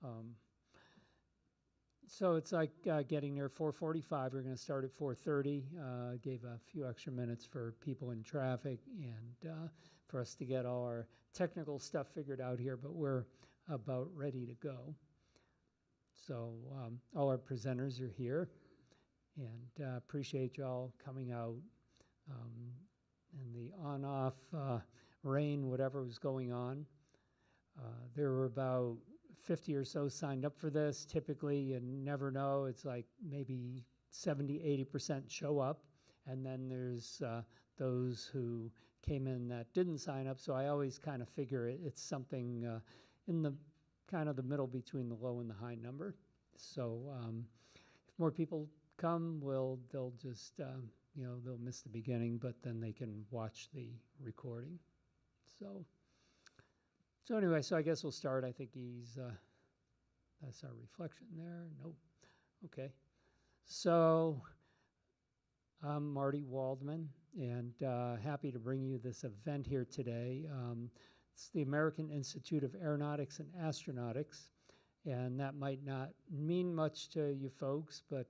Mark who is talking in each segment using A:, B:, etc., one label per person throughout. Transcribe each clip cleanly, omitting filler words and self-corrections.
A: Um, so it's like getting there 4:45. We're going to start at 4:30. Gave a few extra minutes for people in traffic and for us to get all our technical stuff figured out here, but we're about ready to go. So all our presenters are here, and appreciate y'all coming out. And the on-off rain, whatever was going on. There were about 50 or so signed up for this. Typically, you never know. It's like maybe 70, 80% show up. And then there's those who came in that didn't sign up. So I always kind of figure it's something in the kind of the middle between the low and the high number. So if more people come, they'll just, they'll miss the beginning, but then they can watch the recording. So anyway, so I guess we'll start. I think that's our reflection there. Nope. Okay. So I'm Marty Waldman, and happy to bring you this event here today. It's the American Institute of Aeronautics and Astronautics, and that might not mean much to you folks, but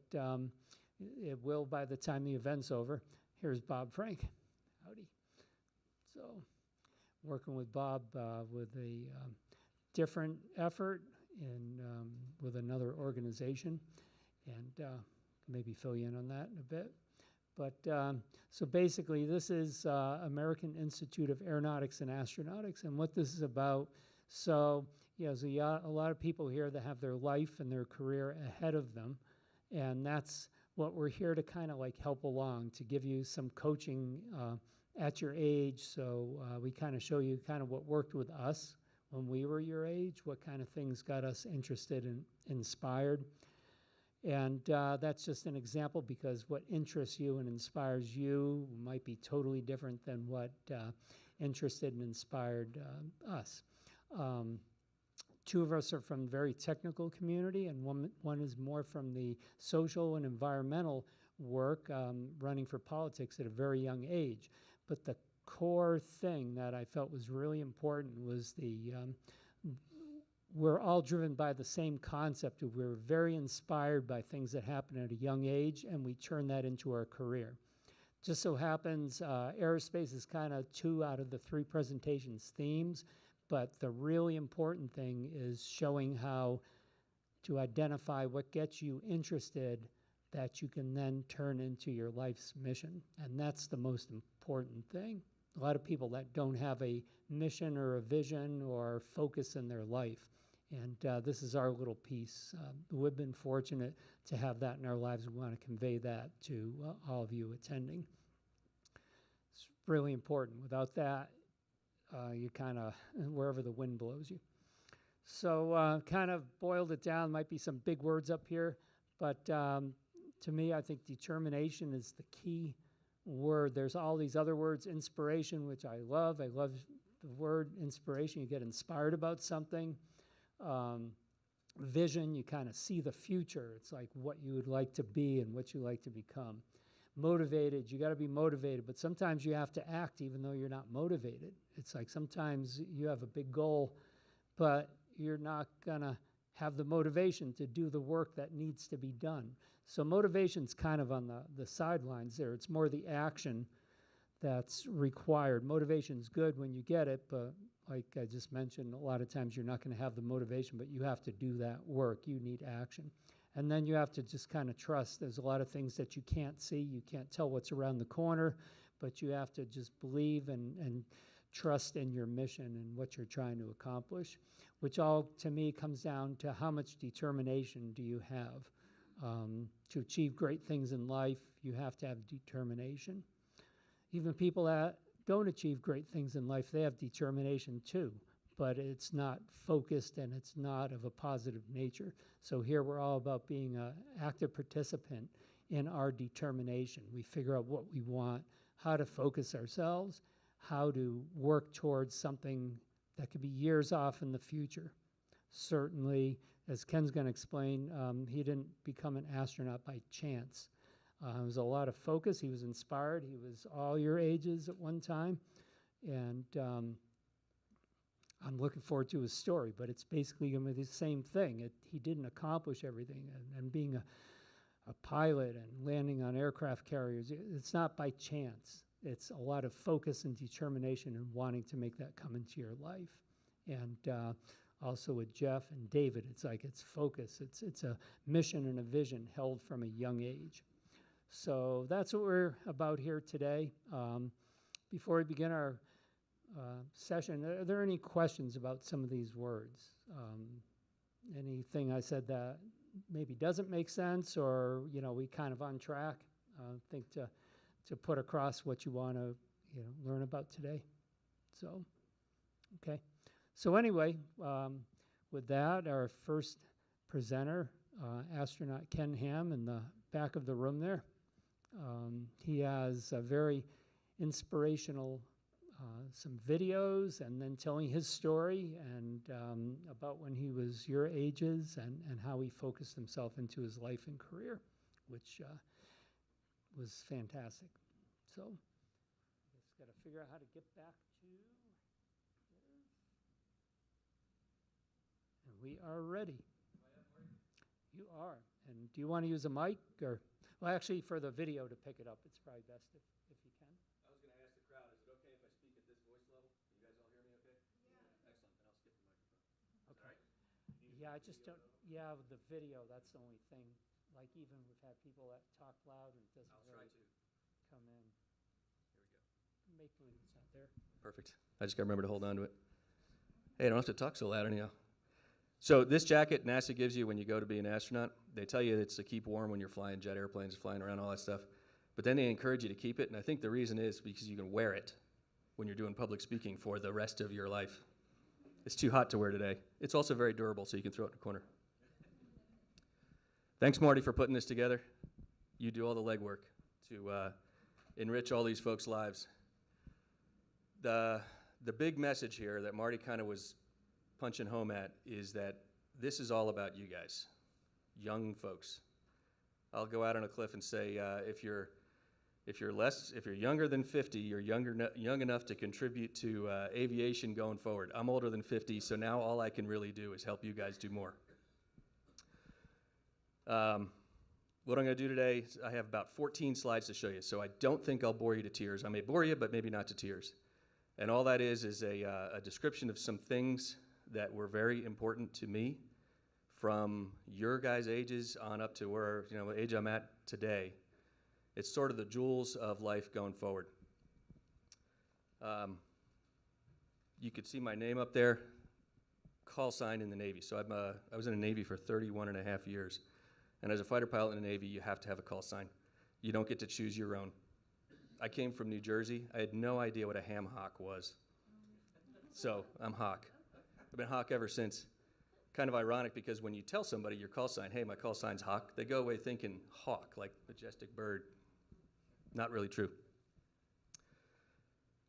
A: it will by the time the event's over. Here's Bob Frank. Howdy. So working with Bob with a different effort and with another organization, and maybe fill you in on that in a bit. But so basically, this is American Institute of Aeronautics and Astronautics, and what this is about. So there's a lot of people here that have their life and their career ahead of them, and that's what we're here to kind of like help along, to give you some coaching at your age. So we kind of show you kind of what worked with us when we were your age, what kind of things got us interested and inspired. And that's just an example, because what interests you and inspires you might be totally different than what interested and inspired us. Two of us are from the very technical community, and one is more from the social and environmental work, running for politics at a very young age. But the core thing that I felt was really important was we're all driven by the same concept. We're very inspired by things that happen at a young age, and we turn that into our career. Just so happens aerospace is kind of 2 out of the 3 presentations themes, but the really important thing is showing how to identify what gets you interested that you can then turn into your life's mission. And that's the most important thing. A lot of people that don't have a mission or a vision or focus in their life. And this is our little piece. We've been fortunate to have that in our lives. We want to convey that to all of you attending. It's really important. Without that, you kind of, wherever the wind blows you. So kind of boiled it down, might be some big words up here, but to me, I think determination is the key word. There's all these other words, inspiration, which I love. I love the word inspiration. You get inspired about something. Vision, you kind of see the future. It's like what you would like to be and what you like to become. Motivated, you got to be motivated, but sometimes you have to act even though you're not motivated. It's like sometimes you have a big goal, but you're not going to have the motivation to do the work that needs to be done. So motivation's kind of on the sidelines there. It's more the action that's required. Motivation's good when you get it, but like I just mentioned, a lot of times you're not going to have the motivation, but you have to do that work. You need action. And then you have to just kind of trust. There's a lot of things that you can't see. You can't tell what's around the corner, but you have to just believe and trust in your mission and what you're trying to accomplish, which all, to me, comes down to how much determination do you have. To achieve great things in life, you have to have determination. Even people that don't achieve great things in life, they have determination too, but it's not focused and it's not of a positive nature. So here we're all about being an active participant in our determination. We figure out what we want, how to focus ourselves, how to work towards something that could be years off in the future. Certainly, as Ken's going to explain, he didn't become an astronaut by chance. It was a lot of focus. He was inspired. He was all your ages at one time. And I'm looking forward to his story, but it's basically going to be the same thing. He didn't accomplish everything, and being a pilot and landing on aircraft carriers, it's not by chance. It's a lot of focus and determination and wanting to make that come into your life. And also with Jeff and David, it's focus. It's a mission and a vision held from a young age. So that's what we're about here today. Before we begin our session, are there any questions about some of these words? Anything I said that maybe doesn't make sense, or we kind of on track? I think to put across what you want to learn about today. So, okay. So anyway, with that, our first presenter, astronaut Ken Ham, in the back of the room there. He has a very inspirational some videos, and then telling his story and about when he was your ages and how he focused himself into his life and career, which was fantastic. So I just got to figure out how to get back to there. And we are ready. You are. And do you want to use a mic, or, well, actually, for the video to pick it up, it's probably best if you can.
B: I was going to ask the crowd, is it okay if I speak at this voice level? Can you guys all hear me okay? Yeah. Excellent. Then I'll skip the microphone.
A: Okay.
B: All right.
A: Yeah, I just don't, yeah, with the video, that's the only thing. Like, even we've had people that talk loud and it doesn't really come in.
B: Here we go.
A: Make believe it's not there.
B: Perfect. I just got to remember to hold on to it. Hey, I don't have to talk so loud anyhow. So this jacket NASA gives you when you go to be an astronaut, they tell you it's to keep warm when you're flying jet airplanes, flying around, all that stuff. But then they encourage you to keep it, and I think the reason is because you can wear it when you're doing public speaking for the rest of your life. It's too hot to wear today. It's also very durable, so you can throw it in the corner. Thanks, Marty, for putting this together. You do all the legwork to enrich all these folks' lives. The big message here that Marty kind of was punching home at is that this is all about you guys, young folks. I'll go out on a cliff and say, if you're younger than 50, you're young enough to contribute to aviation going forward. I'm older than 50, so now all I can really do is help you guys do more. What I'm going to do today, I have about 14 slides to show you, so I don't think I'll bore you to tears. I may bore you, but maybe not to tears. And all that is a description of some things that were very important to me from your guys' ages on up to where, the age I'm at today. It's sort of the jewels of life going forward. You could see my name up there, call sign in the Navy. So I was in the Navy for 31 and a half years. And as a fighter pilot in the Navy, you have to have a call sign. You don't get to choose your own. I came from New Jersey. I had no idea what a ham hock was. So I'm Hawk. I've been Hawk ever since. Kind of ironic because when you tell somebody your call sign, hey, my call sign's Hawk, they go away thinking hawk, like majestic bird. Not really true.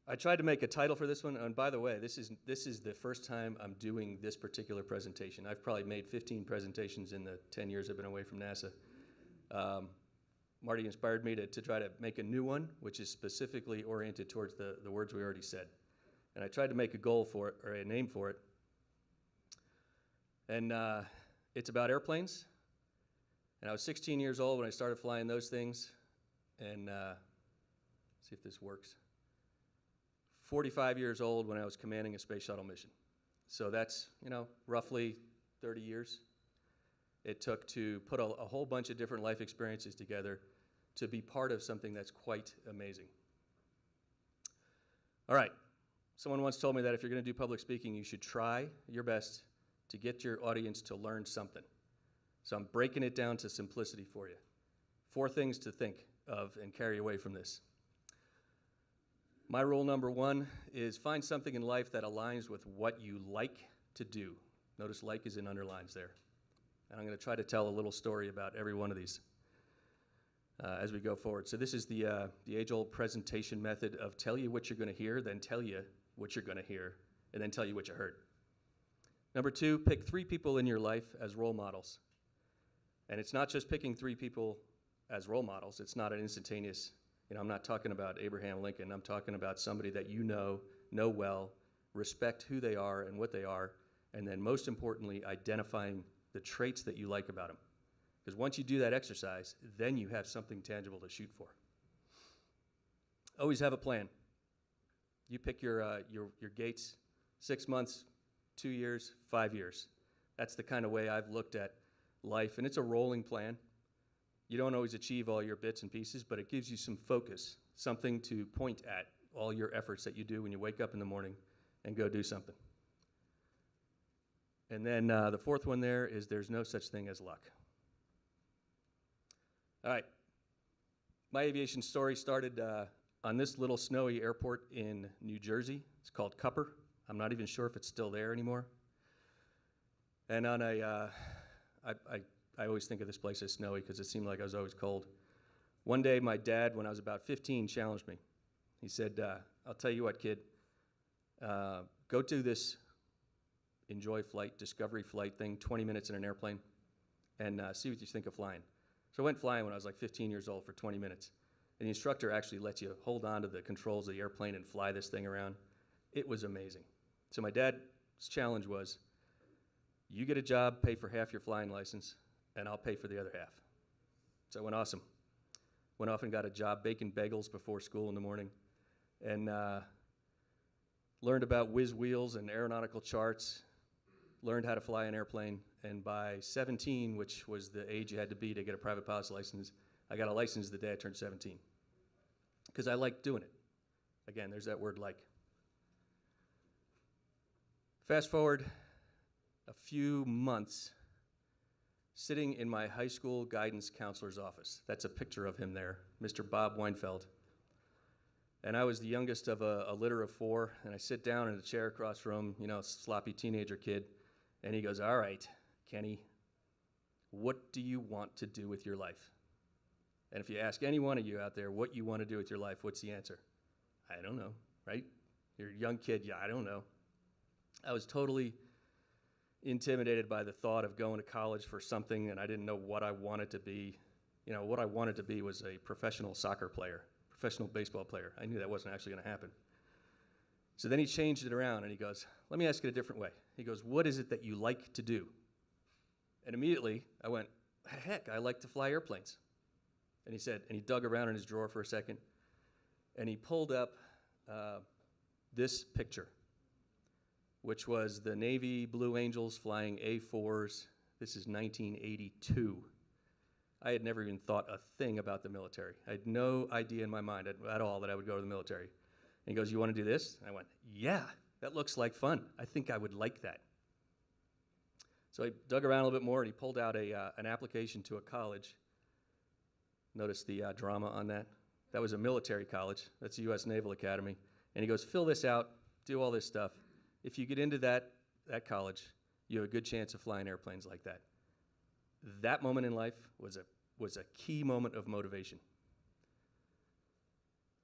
B: I tried to make a title for this one, and by the way, this is the first time I'm doing this particular presentation. I've probably made 15 presentations in the 10 years I've been away from NASA. Marty inspired me to try to make a new one, which is specifically oriented towards the words we already said. And I tried to make a goal for it, or a name for it. And it's about airplanes. And I was 16 years old when I started flying those things. And see if this works. 45 years old when I was commanding a space shuttle mission. So that's, roughly 30 years. It took to put a whole bunch of different life experiences together to be part of something that's quite amazing. All right. Someone once told me that if you're going to do public speaking, you should try your best to get your audience to learn something. So I'm breaking it down to simplicity for you. 4 things to think of and carry away from this. My rule number 1 is find something in life that aligns with what you like to do. Notice like is in underlines there. And I'm going to try to tell a little story about every one of these as we go forward. So this is the age-old presentation method of tell you what you're going to hear, then tell you what you're going to hear, and then tell you what you heard. Number 2, pick 3 people in your life as role models. And it's not just picking 3 people as role models. It's not an instantaneous, I'm not talking about Abraham Lincoln. I'm talking about somebody that you know well, respect who they are and what they are, and then most importantly, identifying the traits that you like about them. Because once you do that exercise, then you have something tangible to shoot for. Always have a plan. You pick your gates, 6 months, 2 years, 5 years. That's the kind of way I've looked at life, and it's a rolling plan. You don't always achieve all your bits and pieces, but it gives you some focus, something to point at all your efforts that you do when you wake up in the morning and go do something. And then the fourth one there is there's no such thing as luck. All right. My aviation story started on this little snowy airport in New Jersey. It's called Cupper. I'm not even sure if it's still there anymore. And on I always think of this place as snowy because it seemed like I was always cold. One day, my dad, when I was about 15, challenged me. He said, I'll tell you what, kid, go do this enjoy flight, discovery flight thing, 20 minutes in an airplane, and see what you think of flying. So I went flying when I was like 15 years old for 20 minutes. And the instructor actually lets you hold on to the controls of the airplane and fly this thing around. It was amazing. So my dad's challenge was, you get a job, pay for half your flying license, and I'll pay for the other half. So I went awesome. Went off and got a job baking bagels before school in the morning, and learned about whiz wheels and aeronautical charts, learned how to fly an airplane, and by 17, which was the age you had to be to get a private pilot's license, I got a license the day I turned 17, because I liked doing it. Again, there's that word like. Fast forward a few months, sitting in my high school guidance counselor's office. That's a picture of him there, Mr. Bob Weinfeld. And I was the youngest of a litter of four, and I sit down in a chair across from him, sloppy teenager kid, and he goes, all right, Kenny, what do you want to do with your life? And if you ask any one of you out there what you want to do with your life, what's the answer? I don't know, right? You're a young kid, yeah, I don't know. I was totally intimidated by the thought of going to college for something, and I didn't know what I wanted to be. What I wanted to be was a professional soccer player, professional baseball player. I knew that wasn't actually going to happen. So then he changed it around, and he goes, let me ask it a different way. He goes, what is it that you like to do? And immediately I went, heck, I like to fly airplanes. And he said, and he dug around in his drawer for a second, and he pulled up this picture, which was the Navy Blue Angels flying A4s. This is 1982. I had never even thought a thing about the military. I had no idea in my mind at all that I would go to the military. And he goes, you want to do this? And I went, yeah, that looks like fun. I think I would like that. So I dug around a little bit more, and he pulled out an application to a college. Notice the drama on that. That was a military college. That's the U.S. Naval Academy. And he goes, fill this out, do all this stuff. If you get into that college, you have a good chance of flying airplanes like that. That moment in life was a key moment of motivation.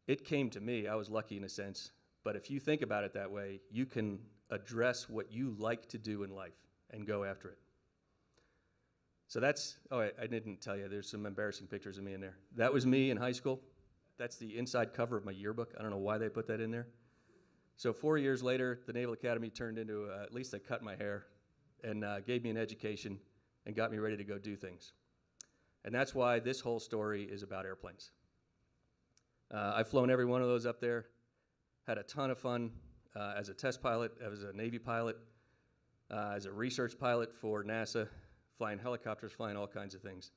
B: It came to me. I was lucky in a sense. But if you think about it that way, you can address what you like to do in life and go after it. So that's, I didn't tell you, there's some embarrassing pictures of me in there. That was me in high school. That's the inside cover of my yearbook. I don't know why they put that in there. So 4 years later, the Naval Academy turned into, at least they cut my hair and gave me an education and got me ready to go do things. And that's why this whole story is about airplanes. I've flown every one of those up there, had a ton of fun as a test pilot, as a Navy pilot, as a research pilot for NASA, flying helicopters, flying all kinds of things.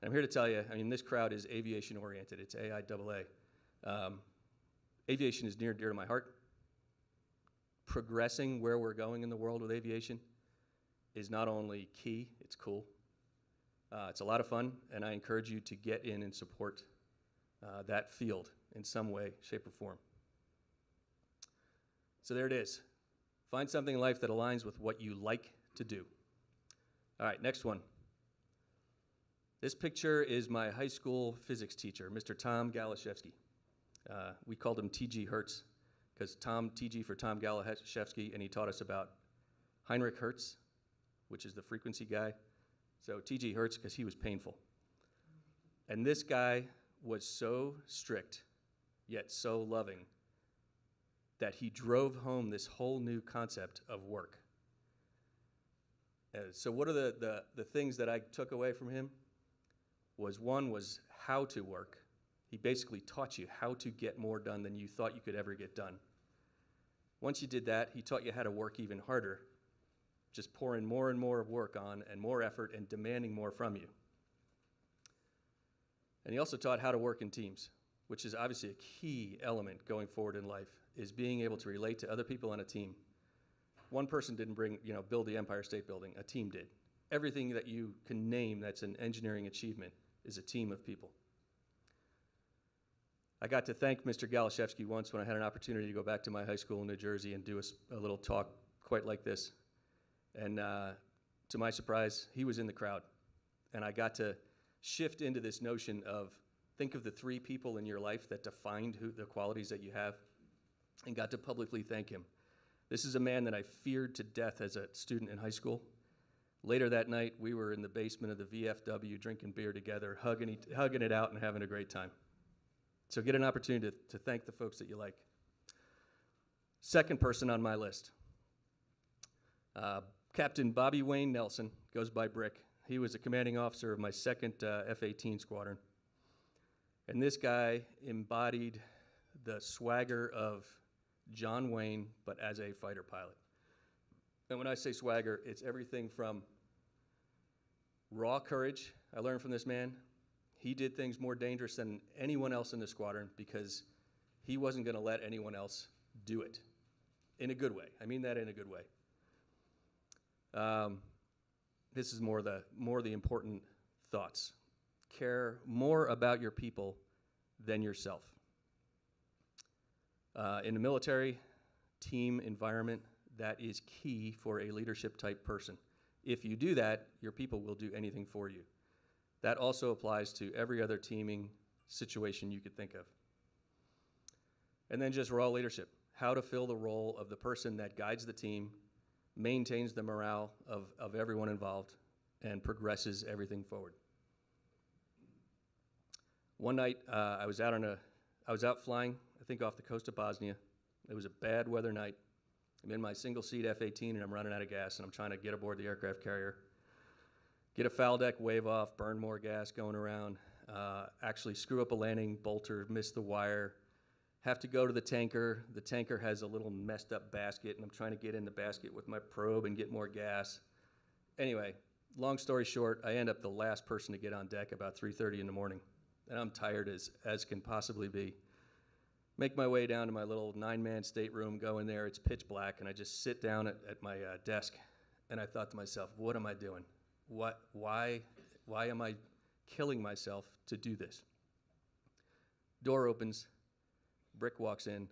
B: And I'm here to tell you, this crowd is aviation oriented. It's AiAA. Aviation is near and dear to my heart. Progressing where we're going in the world with aviation is not only key, it's cool. It's a lot of fun, and I encourage you to get in and support that field in some way, shape, or form. So there it is. Find something in life that aligns with what you like to do. All right, next one. This picture is my high school physics teacher, Mr. Tom Galashevsky. We called him T.G. Hertz because T.G. for Tom Galashevsky, and he taught us about Heinrich Hertz, which is the frequency guy. So T.G. Hertz because he was painful. And this guy was so strict, yet so loving, that he drove home this whole new concept of work. So what are the things that I took away from him? One was how to work. He basically taught you how to get more done than you thought you could ever get done. Once you did that, he taught you how to work even harder, just pouring more and more work on and more effort and demanding more from you. And he also taught how to work in teams, which is obviously a key element going forward in life, is being able to relate to other people on a team. One person didn't build the Empire State Building, a team did. Everything that you can name that's an engineering achievement is a team of people. I got to thank Mr. Galashevsky once when I had an opportunity to go back to my high school in New Jersey and do a little talk quite like this. And to my surprise, he was in the crowd. And I got to shift into this notion of think of the 3 people in your life that defined the qualities that you have, and got to publicly thank him. This is a man that I feared to death as a student in high school. Later that night, we were in the basement of the VFW drinking beer together, hugging it out and having a great time. So get an opportunity to thank the folks that you like. Second person on my list, Captain Bobby Wayne Nelson, goes by Brick. He was a commanding officer of my 2nd F-18 Squadron. And this guy embodied the swagger of John Wayne, but as a fighter pilot. And when I say swagger, it's everything from raw courage. I learned from this man. He did things more dangerous than anyone else in the squadron because he wasn't going to let anyone else do it in a good way. I mean that in a good way. This is more the important thoughts. Care more about your people than yourself. In the military team environment, that is key for a leadership type person. If you do that, your people will do anything for you. That also applies to every other teaming situation you could think of. And then just raw leadership, how to fill the role of the person that guides the team, maintains the morale of everyone involved, and progresses everything forward. One night, I was out flying, I think off the coast of Bosnia. It was a bad weather night. I'm in my single seat F-18 and I'm running out of gas and I'm trying to get aboard the aircraft carrier. Get a foul deck wave off, burn more gas going around, actually screw up a landing bolter, miss the wire, have to go to the tanker. The tanker has a little messed up basket and I'm trying to get in the basket with my probe and get more gas. Anyway, long story short, I end up the last person to get on deck about 3:30 in the morning. And I'm tired as can possibly be. Make my way down to my little 9-man stateroom, go in there, it's pitch black, and I just sit down at my desk, and I thought to myself, what am I doing? Why am I killing myself to do this? Door opens, Brick walks in,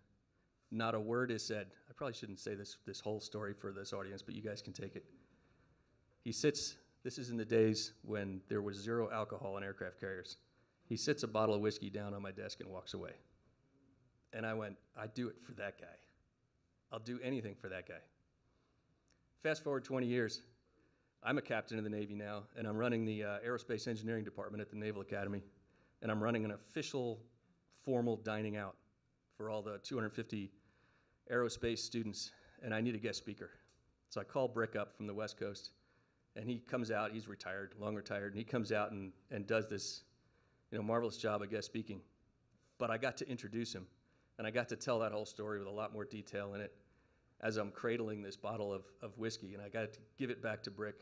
B: not a word is said. I probably shouldn't say this whole story for this audience, but you guys can take it. He sits, this is in the days when there was 0 alcohol in aircraft carriers. He sits a bottle of whiskey down on my desk and walks away. And I went, I'd do it for that guy. I'll do anything for that guy. Fast forward 20 years, I'm a captain in the Navy now, and I'm running the Aerospace Engineering Department at the Naval Academy, and I'm running an official, formal dining out for all the 250 aerospace students, and I need a guest speaker. So I call Brick up from the West Coast, and he comes out, he's retired, long retired, and he comes out and does this marvelous job of guest speaking. But I got to introduce him. And I got to tell that whole story with a lot more detail in it as I'm cradling this bottle of whiskey, and I got to give it back to Brick.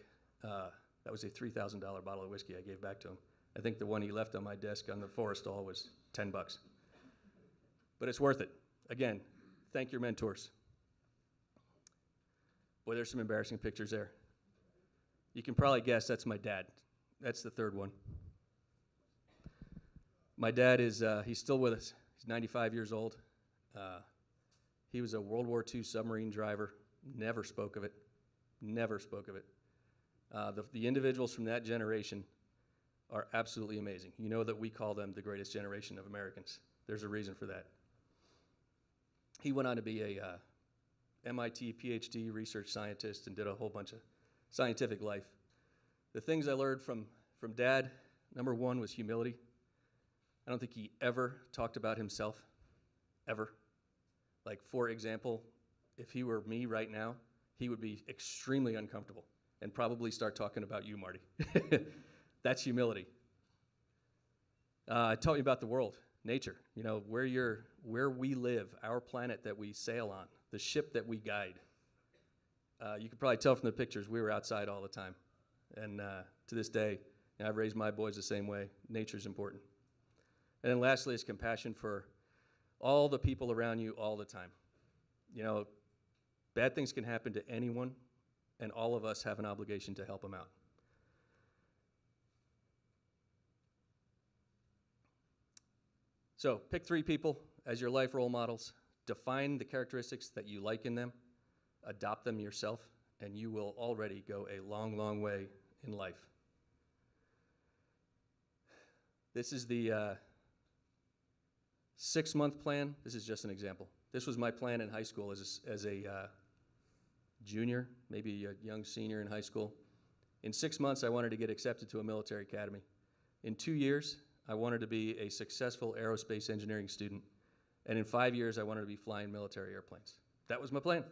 B: That was a $3,000 bottle of whiskey I gave back to him. I think the one he left on my desk on the Forrestal was $10. But it's worth it. Again, thank your mentors. Boy, there's some embarrassing pictures there. You can probably guess that's my dad. That's the third one. My dad is, he's still with us. He's 95 years old. He was a World War II submarine driver, never spoke of it, never spoke of it. The individuals from that generation are absolutely amazing. You know that we call them the greatest generation of Americans. There's a reason for that. He went on to be a MIT PhD research scientist and did a whole bunch of scientific life. The things I learned from Dad, number one was humility. I don't think he ever talked about himself, ever. Like, for example, if he were me right now, he would be extremely uncomfortable and probably start talking about you, Marty. That's humility. It taught me about the world, nature, you know, where we live, our planet that we sail on, the ship that we guide. You could probably tell from the pictures, we were outside all the time. And to this day, I've raised my boys the same way. Nature's important. And then lastly is compassion for all the people around you all the time. You know, bad things can happen to anyone, and all of us have an obligation to help them out. So pick 3 people as your life role models. Define the characteristics that you like in them. Adopt them yourself, and you will already go a long, long way in life. This is the 6-month plan. This is just an example. This was my plan in high school as a junior, maybe a young senior in high school. In 6 months, I wanted to get accepted to a military academy. In 2 years, I wanted to be a successful aerospace engineering student. And in 5 years, I wanted to be flying military airplanes. That was my plan.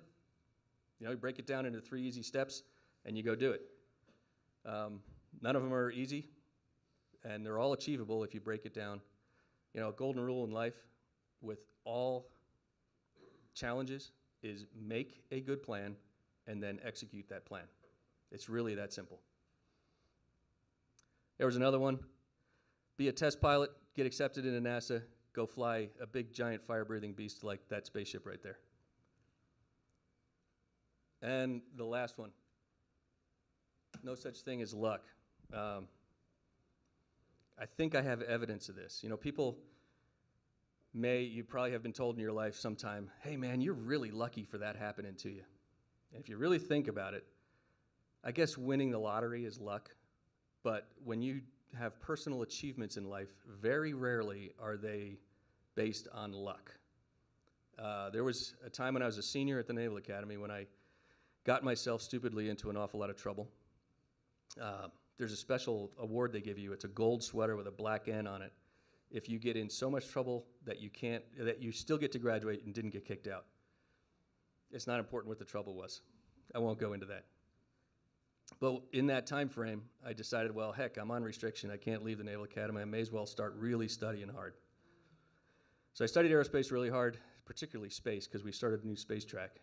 B: You know, you break it down into 3 easy steps, and you go do it. None of them are easy, and they're all achievable if you break it down. You know, a golden rule in life with all challenges is make a good plan and then execute that plan. It's really that simple. There was another one. Be a test pilot, get accepted into NASA, go fly a big, giant, fire-breathing beast like that spaceship right there. And the last one, no such thing as luck. I think I have evidence of this. You know, you probably have been told in your life sometime, hey man, you're really lucky for that happening to you. And if you really think about it, I guess winning the lottery is luck, but when you have personal achievements in life, very rarely are they based on luck. There was a time when I was a senior at the Naval Academy when I got myself stupidly into an awful lot of trouble. There's a special award they give you. It's a gold sweater with a black N on it. If you get in so much trouble that you still get to graduate and didn't get kicked out. It's not important what the trouble was. I won't go into that. But in that time frame, I decided, well, heck, I'm on restriction. I can't leave the Naval Academy. I may as well start really studying hard. So I studied aerospace really hard, particularly space, because we started a new space track.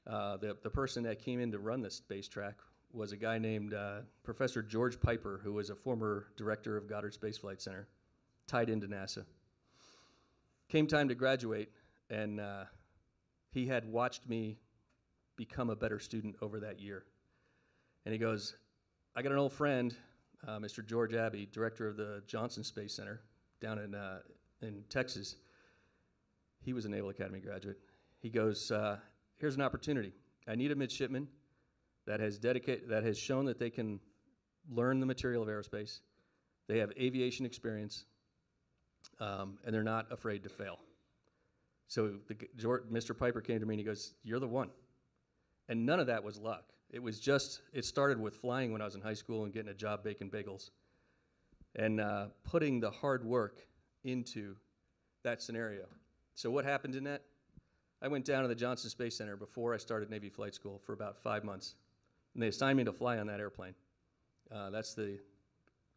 B: The person that came in to run this space track was a guy named Professor George Piper, who was a former director of Goddard Space Flight Center, tied into NASA. Came time to graduate, and he had watched me become a better student over that year. And he goes, I got an old friend, Mr. George Abbey, director of the Johnson Space Center down in Texas. He was a Naval Academy graduate. He goes, here's an opportunity. I need a midshipman that has shown that they can learn the material of aerospace. They have aviation experience, and they're not afraid to fail. So Mr. Piper came to me and he goes, you're the one. And none of that was luck. It started with flying when I was in high school and getting a job baking bagels and putting the hard work into that scenario. So what happened in that? I went down to the Johnson Space Center before I started Navy flight school for about 5 months. And they assigned me to fly on that airplane. That's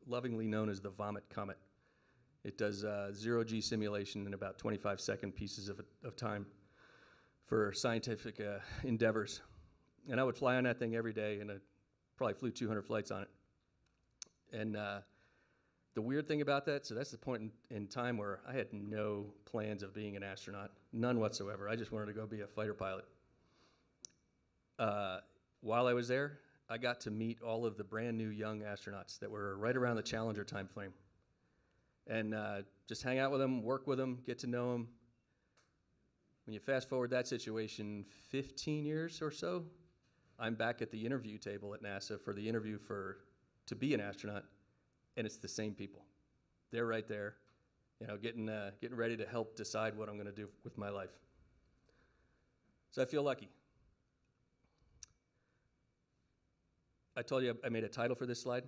B: lovingly known as the Vomit Comet. It does zero-G simulation in about 25-second pieces of time for scientific endeavors. And I would fly on that thing every day, and I probably flew 200 flights on it. And the weird thing about that, so that's the point in time where I had no plans of being an astronaut, none whatsoever. I just wanted to go be a fighter pilot. While I was there, I got to meet all of the brand new young astronauts that were right around the Challenger time frame. And just hang out with them, work with them, get to know them. When you fast forward that situation 15 years or so, I'm back at the interview table at NASA for the interview to be an astronaut, and it's the same people. They're right there, you know, getting ready to help decide what I'm going to do with my life. So I feel lucky. I told you I made a title for this slide.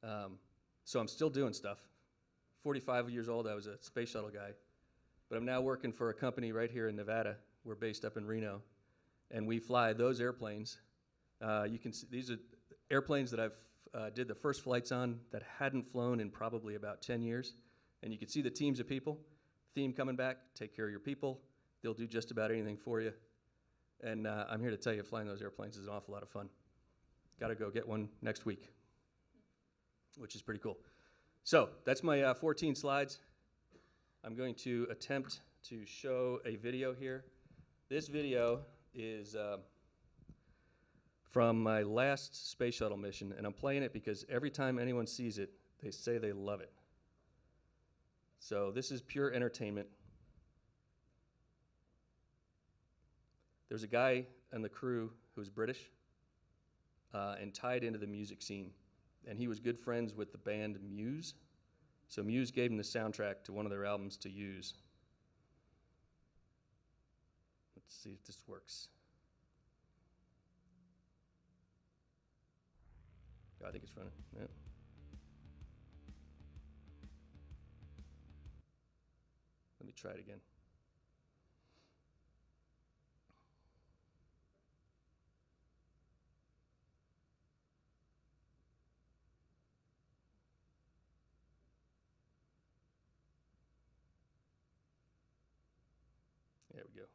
B: So I'm still doing stuff. 45 years old, I was a space shuttle guy. but I'm now working for a company right here in Nevada. We're based up in Reno, and we fly those airplanes. You can see these are airplanes that I've did the first flights on that hadn't flown in probably about 10 years. And you can see the teams of people, theme coming back, take care of your people. They'll do just about anything for you. And I'm here to tell you, flying those airplanes is an awful lot of fun. Got to go get one next week, which is pretty cool. So that's my 14 slides. I'm going to attempt to show a video here. This video is from my last space shuttle mission, and I'm playing it because every time anyone sees it, they say they love it. So this is pure entertainment. There's a guy on the crew who's British and tied into the music scene, and he was good friends with the band Muse. So Muse gave him the soundtrack to one of their albums to use. Let's see if this works. I think it's running. Yeah. Let me try it again. There we go.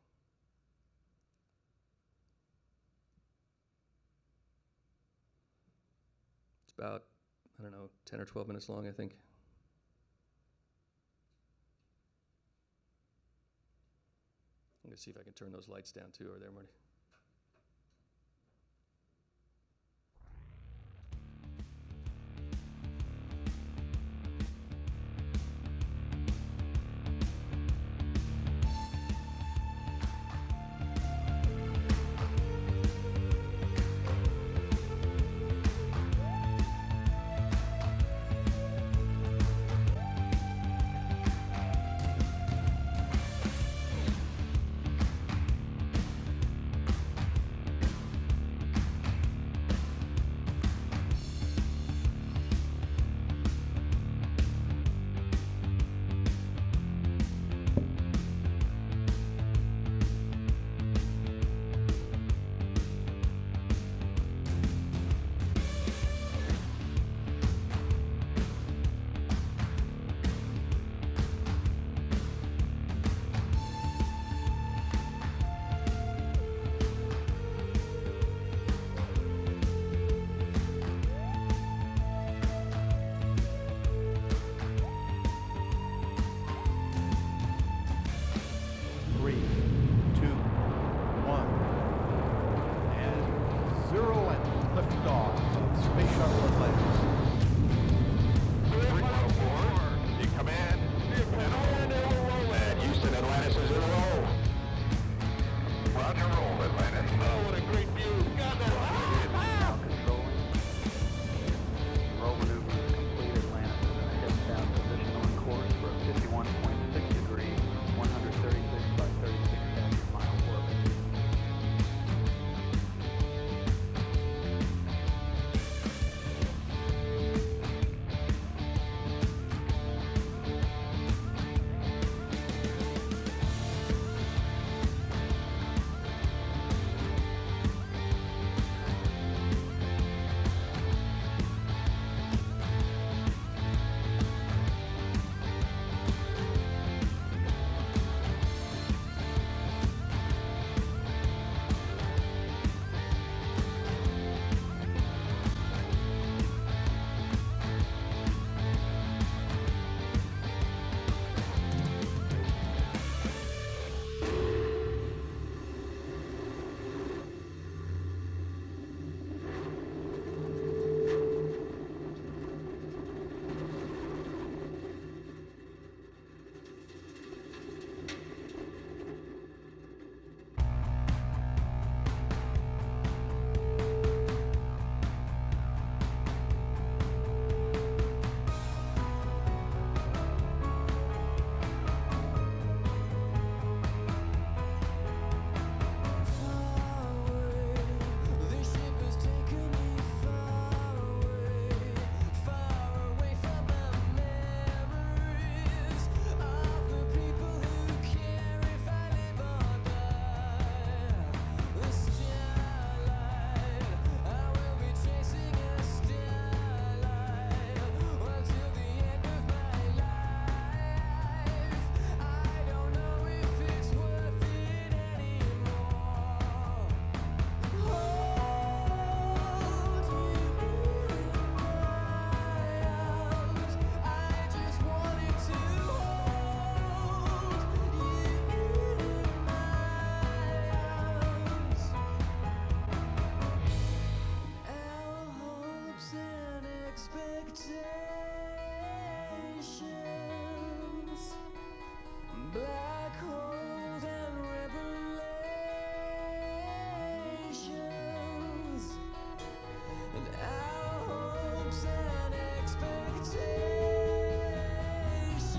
B: It's about, I don't know, 10 or 12 minutes long, I think. I'm going to see if I can turn those lights down too. Over there, Marty.
C: expectations, black holes and revelations, and our hopes and expectations,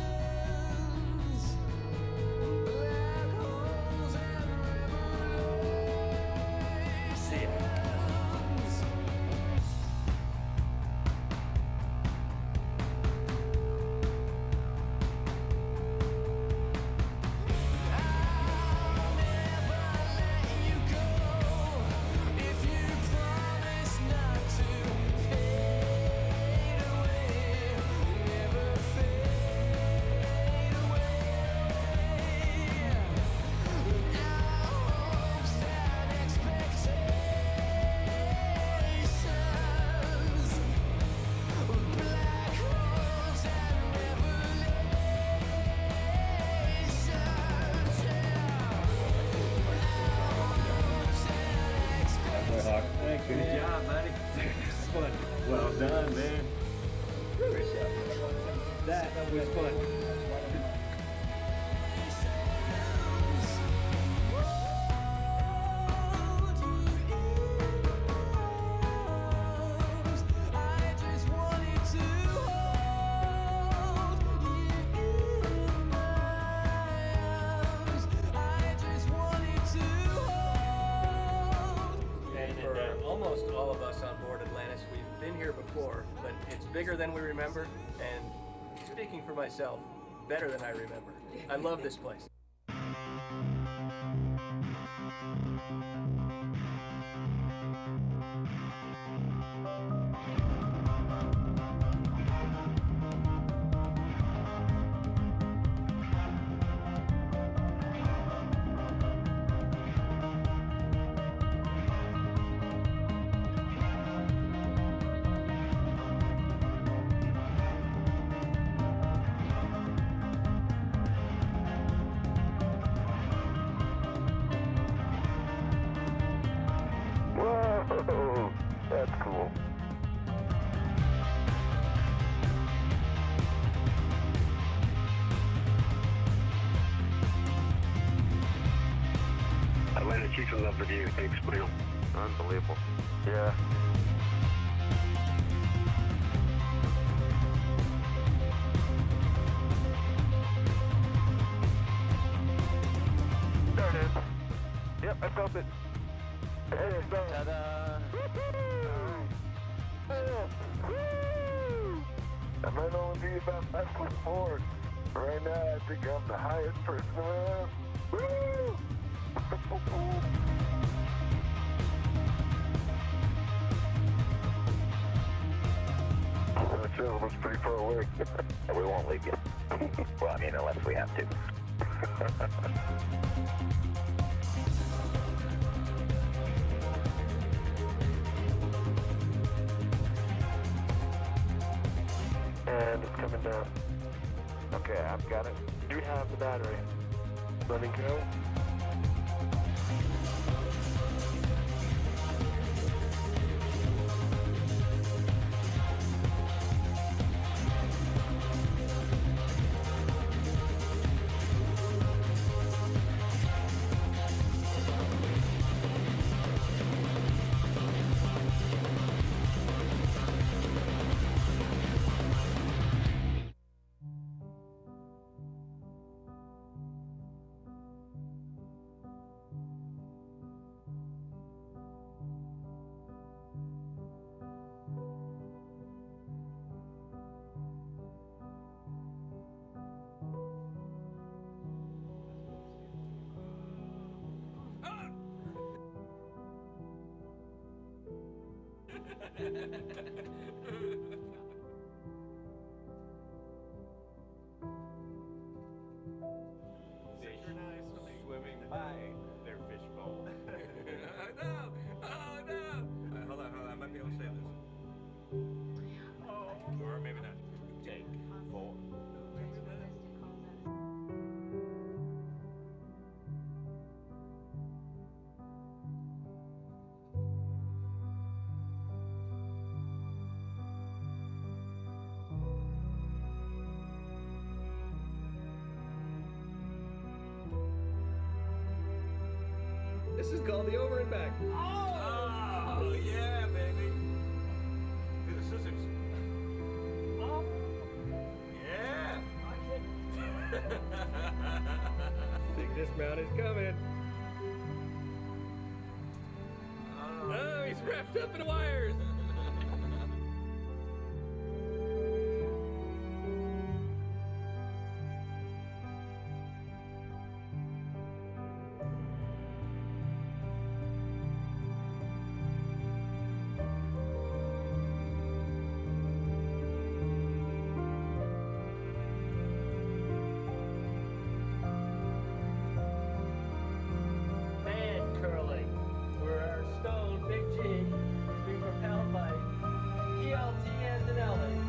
C: black holes and revelations.
B: See ya.
D: Good job, buddy. Fun. Well done, man. That was fun.
B: Almost all of us on board Atlantis, we've been here before, but it's bigger than we remember, and speaking for myself, better than I remember. I love this place.
E: Whoa, that's cool.
F: Atlanta Chief, I love the view. Thanks, Will.
E: Unbelievable. Yeah. There it is. Yep, I felt it. Hey, ta-da! I might only be about 5 foot 4. Right now, I think I'm the highest person around. Woo! That gentleman's pretty far away.
F: We won't leave you. Well, I mean, unless we have to.
E: And it's coming down. Okay, I've got it. You have the battery. Running go.
D: Swimming by their fishbowl.
B: No! Oh no! Hold on, I might be able to save this.
D: Or maybe not. Take 4.
B: called the over and back.
D: Oh, yeah, baby. Do the scissors. Oh. Yeah.
B: Big dismount is coming. Oh, he's wrapped up in wires.
G: Man curling, where our stone Big G is being propelled by PLT Antonelli.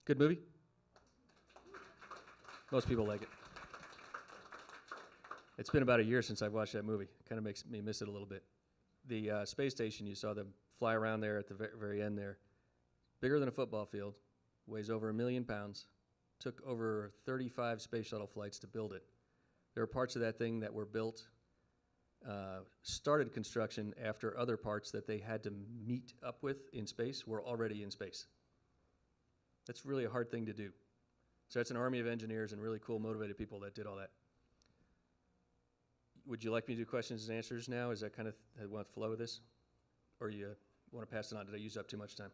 B: Good movie? Most people like it. It's been about a year since I've watched that movie. Kind of makes me miss it a little bit. The space station, you saw them fly around there at the very end there. Bigger than a football field, weighs over 1 million pounds, took over 35 space shuttle flights to build it. There are parts of that thing that were built, started construction after other parts that they had to meet up with in space were already in space. That's really a hard thing to do. So that's an army of engineers and really cool, motivated people that did all that. would you like me to do questions and answers now? Is that kind of, want to flow with this? Or you want to pass it on? Did I use up too much time?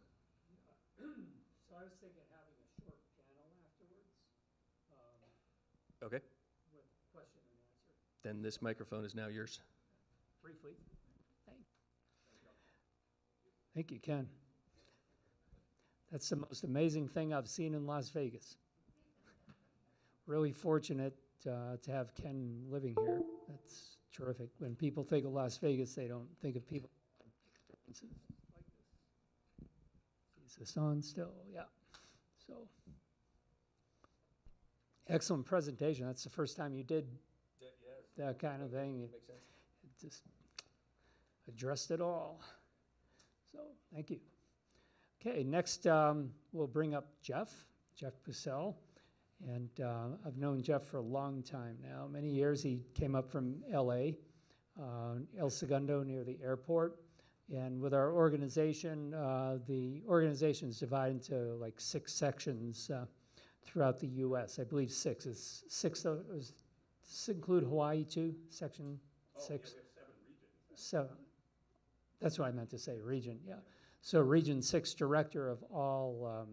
A: So I was thinking having a short panel afterwards
B: Okay,
A: with question and answer.
B: then this microphone is now yours.
A: Briefly. Thank you, Ken. That's the most amazing thing I've seen in Las Vegas. Really fortunate to have Ken living here. That's terrific. When people think of Las Vegas, they don't think of people experiences like this. Is this on still? Yeah. So, excellent presentation. That's the first time you did that kind of thing. It just addressed it all. So, thank you. Okay, next we'll bring up Jeff Pucell. And I've known Jeff for a long time now, many years. He came up from LA, El Segundo near the airport. And with our organization, the organization is divided into like 6 sections throughout the US. I believe 6. Is 6, does this include Hawaii too, section 6? Yeah, we have 7 regions. So, that's what I meant to say, region, yeah. So Region 6 director of all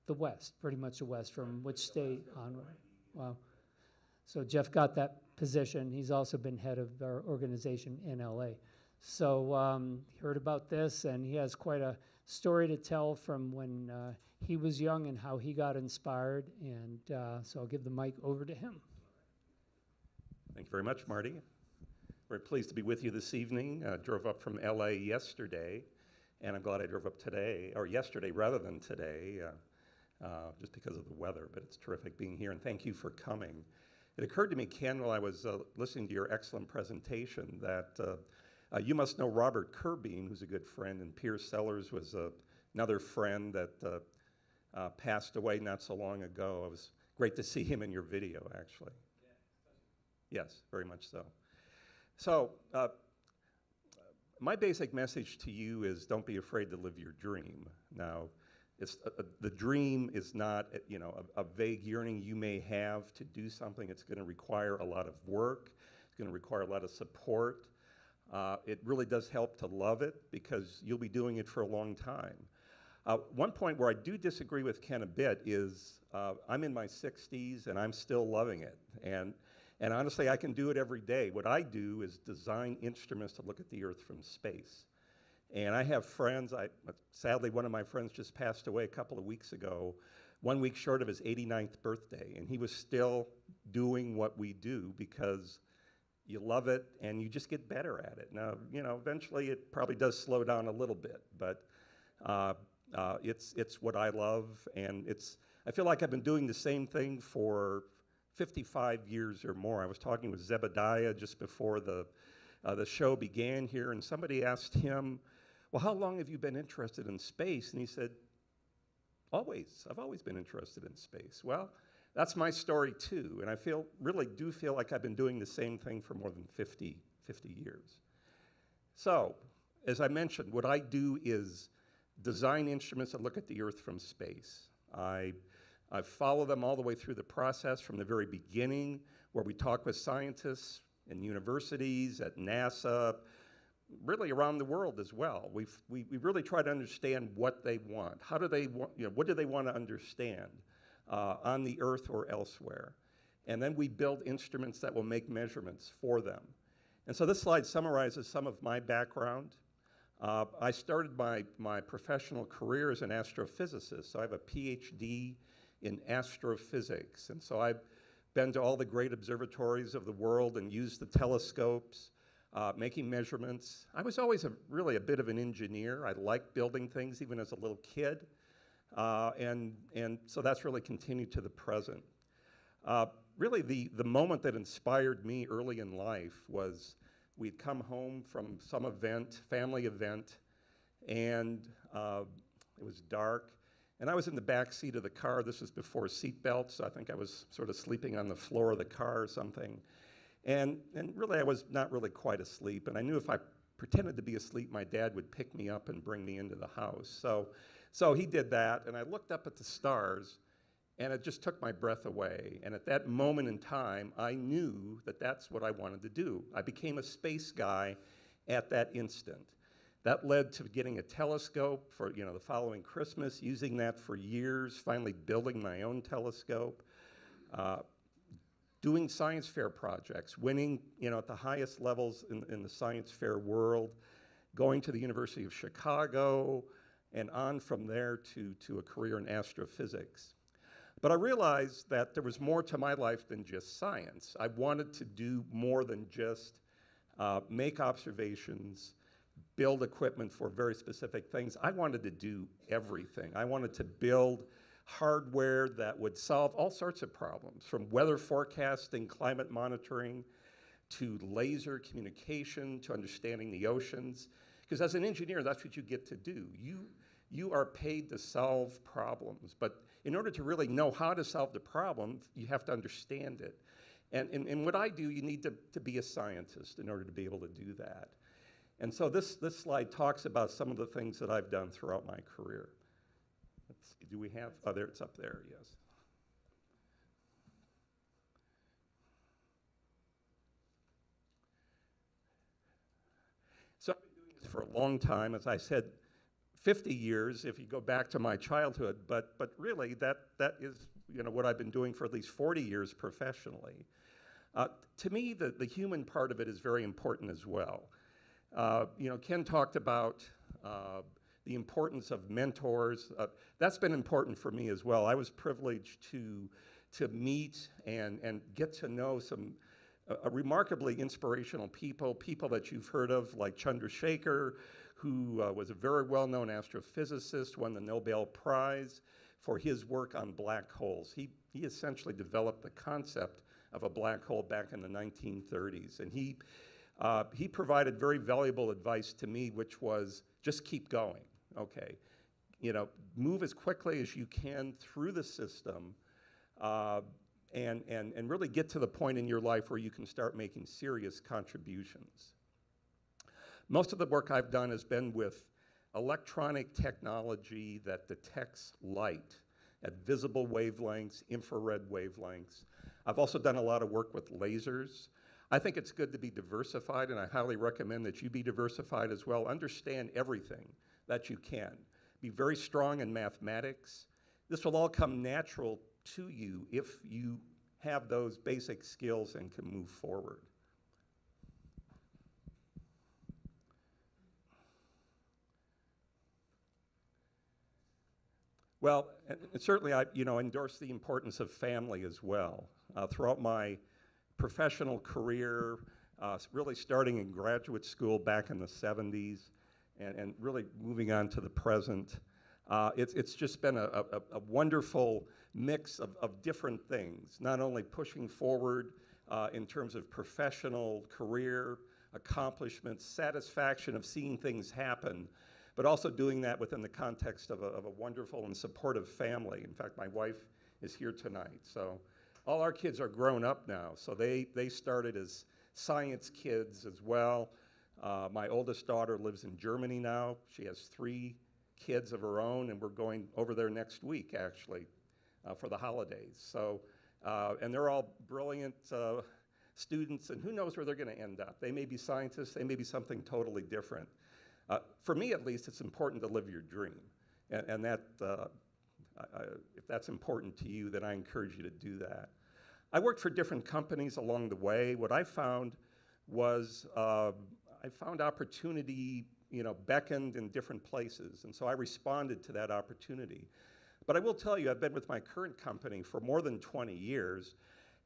A: the West, pretty much the West, from which state onward? Wow. So Jeff got that position. He's also been head of our organization in LA. So he heard about this, and he has quite a story to tell from when he was young and how he got inspired. And so I'll give the mic over to him.
H: Thank you very much, Marty. Very pleased to be with you this evening. Drove up from LA yesterday, and I'm glad I drove up today, or yesterday rather than today, just because of the weather, but it's terrific being here, and thank you for coming. It occurred to me, Ken, while I was listening to your excellent presentation, that you must know Robert Kerbein, who's a good friend, and Pierce Sellers was another friend that passed away not so long ago. It was great to see him in your video, actually. Yes, very much so. So, my basic message to you is don't be afraid to live your dream. Now, it's, the dream is not a vague yearning you may have to do something. It's going to require a lot of work. It's going to require a lot of support. It really does help to love it because you'll be doing it for a long time. One point where I do disagree with Ken a bit is I'm in my 60s and I'm still loving it. And honestly, I can do it every day. What I do is design instruments to look at the Earth from space. And I have friends, sadly one of my friends just passed away a couple of weeks ago, 1 week short of his 89th birthday, and he was still doing what we do because you love it and you just get better at it. Now, eventually it probably does slow down a little bit, but it's what I love, and I feel like I've been doing the same thing for 55 years or more. I was talking with Zebediah just before the show began here, and somebody asked him, well, how long have you been interested in space? And he said, always. I've always been interested in space. Well, that's my story too, and I really do feel like I've been doing the same thing for more than 50 years. So, as I mentioned, what I do is design instruments that look at the Earth from space. I follow them all the way through the process from the very beginning, where we talk with scientists in universities, at NASA, really around the world as well. We really try to understand what they want. How do they want, what do they want to understand on the Earth or elsewhere? And then we build instruments that will make measurements for them. And so this slide summarizes some of my background. I started my professional career as an astrophysicist, so I have a PhD in astrophysics. And so I've been to all the great observatories of the world and used the telescopes, making measurements. I was always really a bit of an engineer. I liked building things even as a little kid. And so that's really continued to the present. Really the moment that inspired me early in life was we'd come home from some event, family event, and it was dark. And I was in the back seat of the car. This was before seat belts. So I think I was sort of sleeping on the floor of the car or something. And really, I was not really quite asleep. And I knew if I pretended to be asleep, my dad would pick me up and bring me into the house. So he did that. And I looked up at the stars. And it just took my breath away. And at that moment in time, I knew that that's what I wanted to do. I became a space guy at that instant. That led to getting a telescope for the following Christmas, using that for years, finally building my own telescope, doing science fair projects, winning at the highest levels in the science fair world, going to the University of Chicago, and on from there to a career in astrophysics. But I realized that there was more to my life than just science. I wanted to do more than just make observations, build equipment for very specific things. I wanted to do everything. I wanted to build hardware that would solve all sorts of problems, from weather forecasting, climate monitoring, to laser communication, to understanding the oceans. Because as an engineer, that's what you get to do. You are paid to solve problems, but in order to really know how to solve the problem, you have to understand it. And what I do, you need to be a scientist in order to be able to do that. And so this slide talks about some of the things that I've done throughout my career. Let's see, do we have, oh, there, it's up there, yes. So I've been doing this for a long time, as I said, 50 years if you go back to my childhood, but really that is what I've been doing for at least 40 years professionally. To me, the human part of it is very important as well. Ken talked about the importance of mentors. That's been important for me as well. I was privileged to meet and get to know some remarkably inspirational people that you've heard of, like Chandrasekhar, who was a very well-known astrophysicist, won the Nobel Prize for his work on black holes. He essentially developed the concept of a black hole back in the 1930s, and he provided very valuable advice to me, which was just keep going. Okay, move as quickly as you can through the system, and really get to the point in your life where you can start making serious contributions. Most of the work I've done has been with electronic technology that detects light at visible wavelengths, infrared wavelengths. I've also done a lot of work with lasers. I think it's good to be diversified, and I highly recommend that you be diversified as well. Understand everything that you can. Be very strong in mathematics. This will all come natural to you if you have those basic skills and can move forward. Well, and certainly I endorse the importance of family as well. Throughout my professional career, really starting in graduate school back in the 70s and really moving on to the present, it's just been a wonderful mix of different things, not only pushing forward in terms of professional career, accomplishments, satisfaction of seeing things happen, but also doing that within the context of a wonderful and supportive family. In fact, my wife is here tonight. So all our kids are grown up now. So they started as science kids as well. My oldest daughter lives in Germany now. She has 3 kids of her own, and we're going over there next week, actually, for the holidays. So, and they're all brilliant students, and who knows where they're going to end up. They may be scientists. They may be something totally different. For me, at least, it's important to live your dream, and that if that's important to you, then I encourage you to do that. I worked for different companies along the way. What I found was I found opportunity, beckoned in different places, and so I responded to that opportunity. But I will tell you, I've been with my current company for more than 20 years,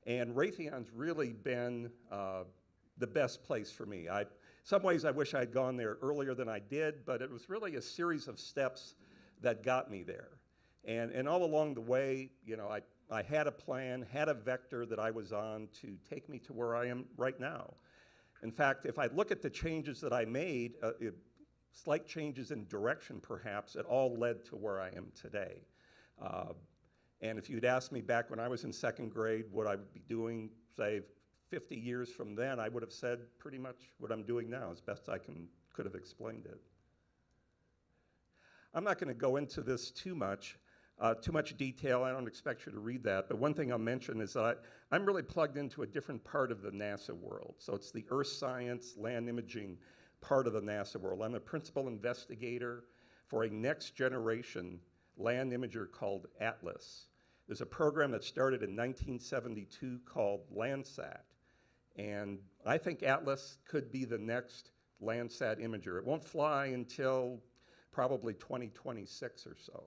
H: and Raytheon's really been the best place for me. Some ways I wish I'd gone there earlier than I did, but it was really a series of steps that got me there. And all along the way, I had a plan, had a vector that I was on to take me to where I am right now. In fact, if I look at the changes that I made, slight changes in direction perhaps, it all led to where I am today. And if you'd asked me back when I was in 2nd grade what I would be doing, say, 50 years from then, I would have said pretty much what I'm doing now as best I could have explained it. I'm not going to go into this too much, too much detail. I don't expect you to read that. But one thing I'll mention is that I'm really plugged into a different part of the NASA world. So it's the earth science, land imaging part of the NASA world. I'm a principal investigator for a next generation land imager called ATLAS. There's a program that started in 1972 called Landsat. And I think ATLAS could be the next Landsat imager. It won't fly until probably 2026 or so.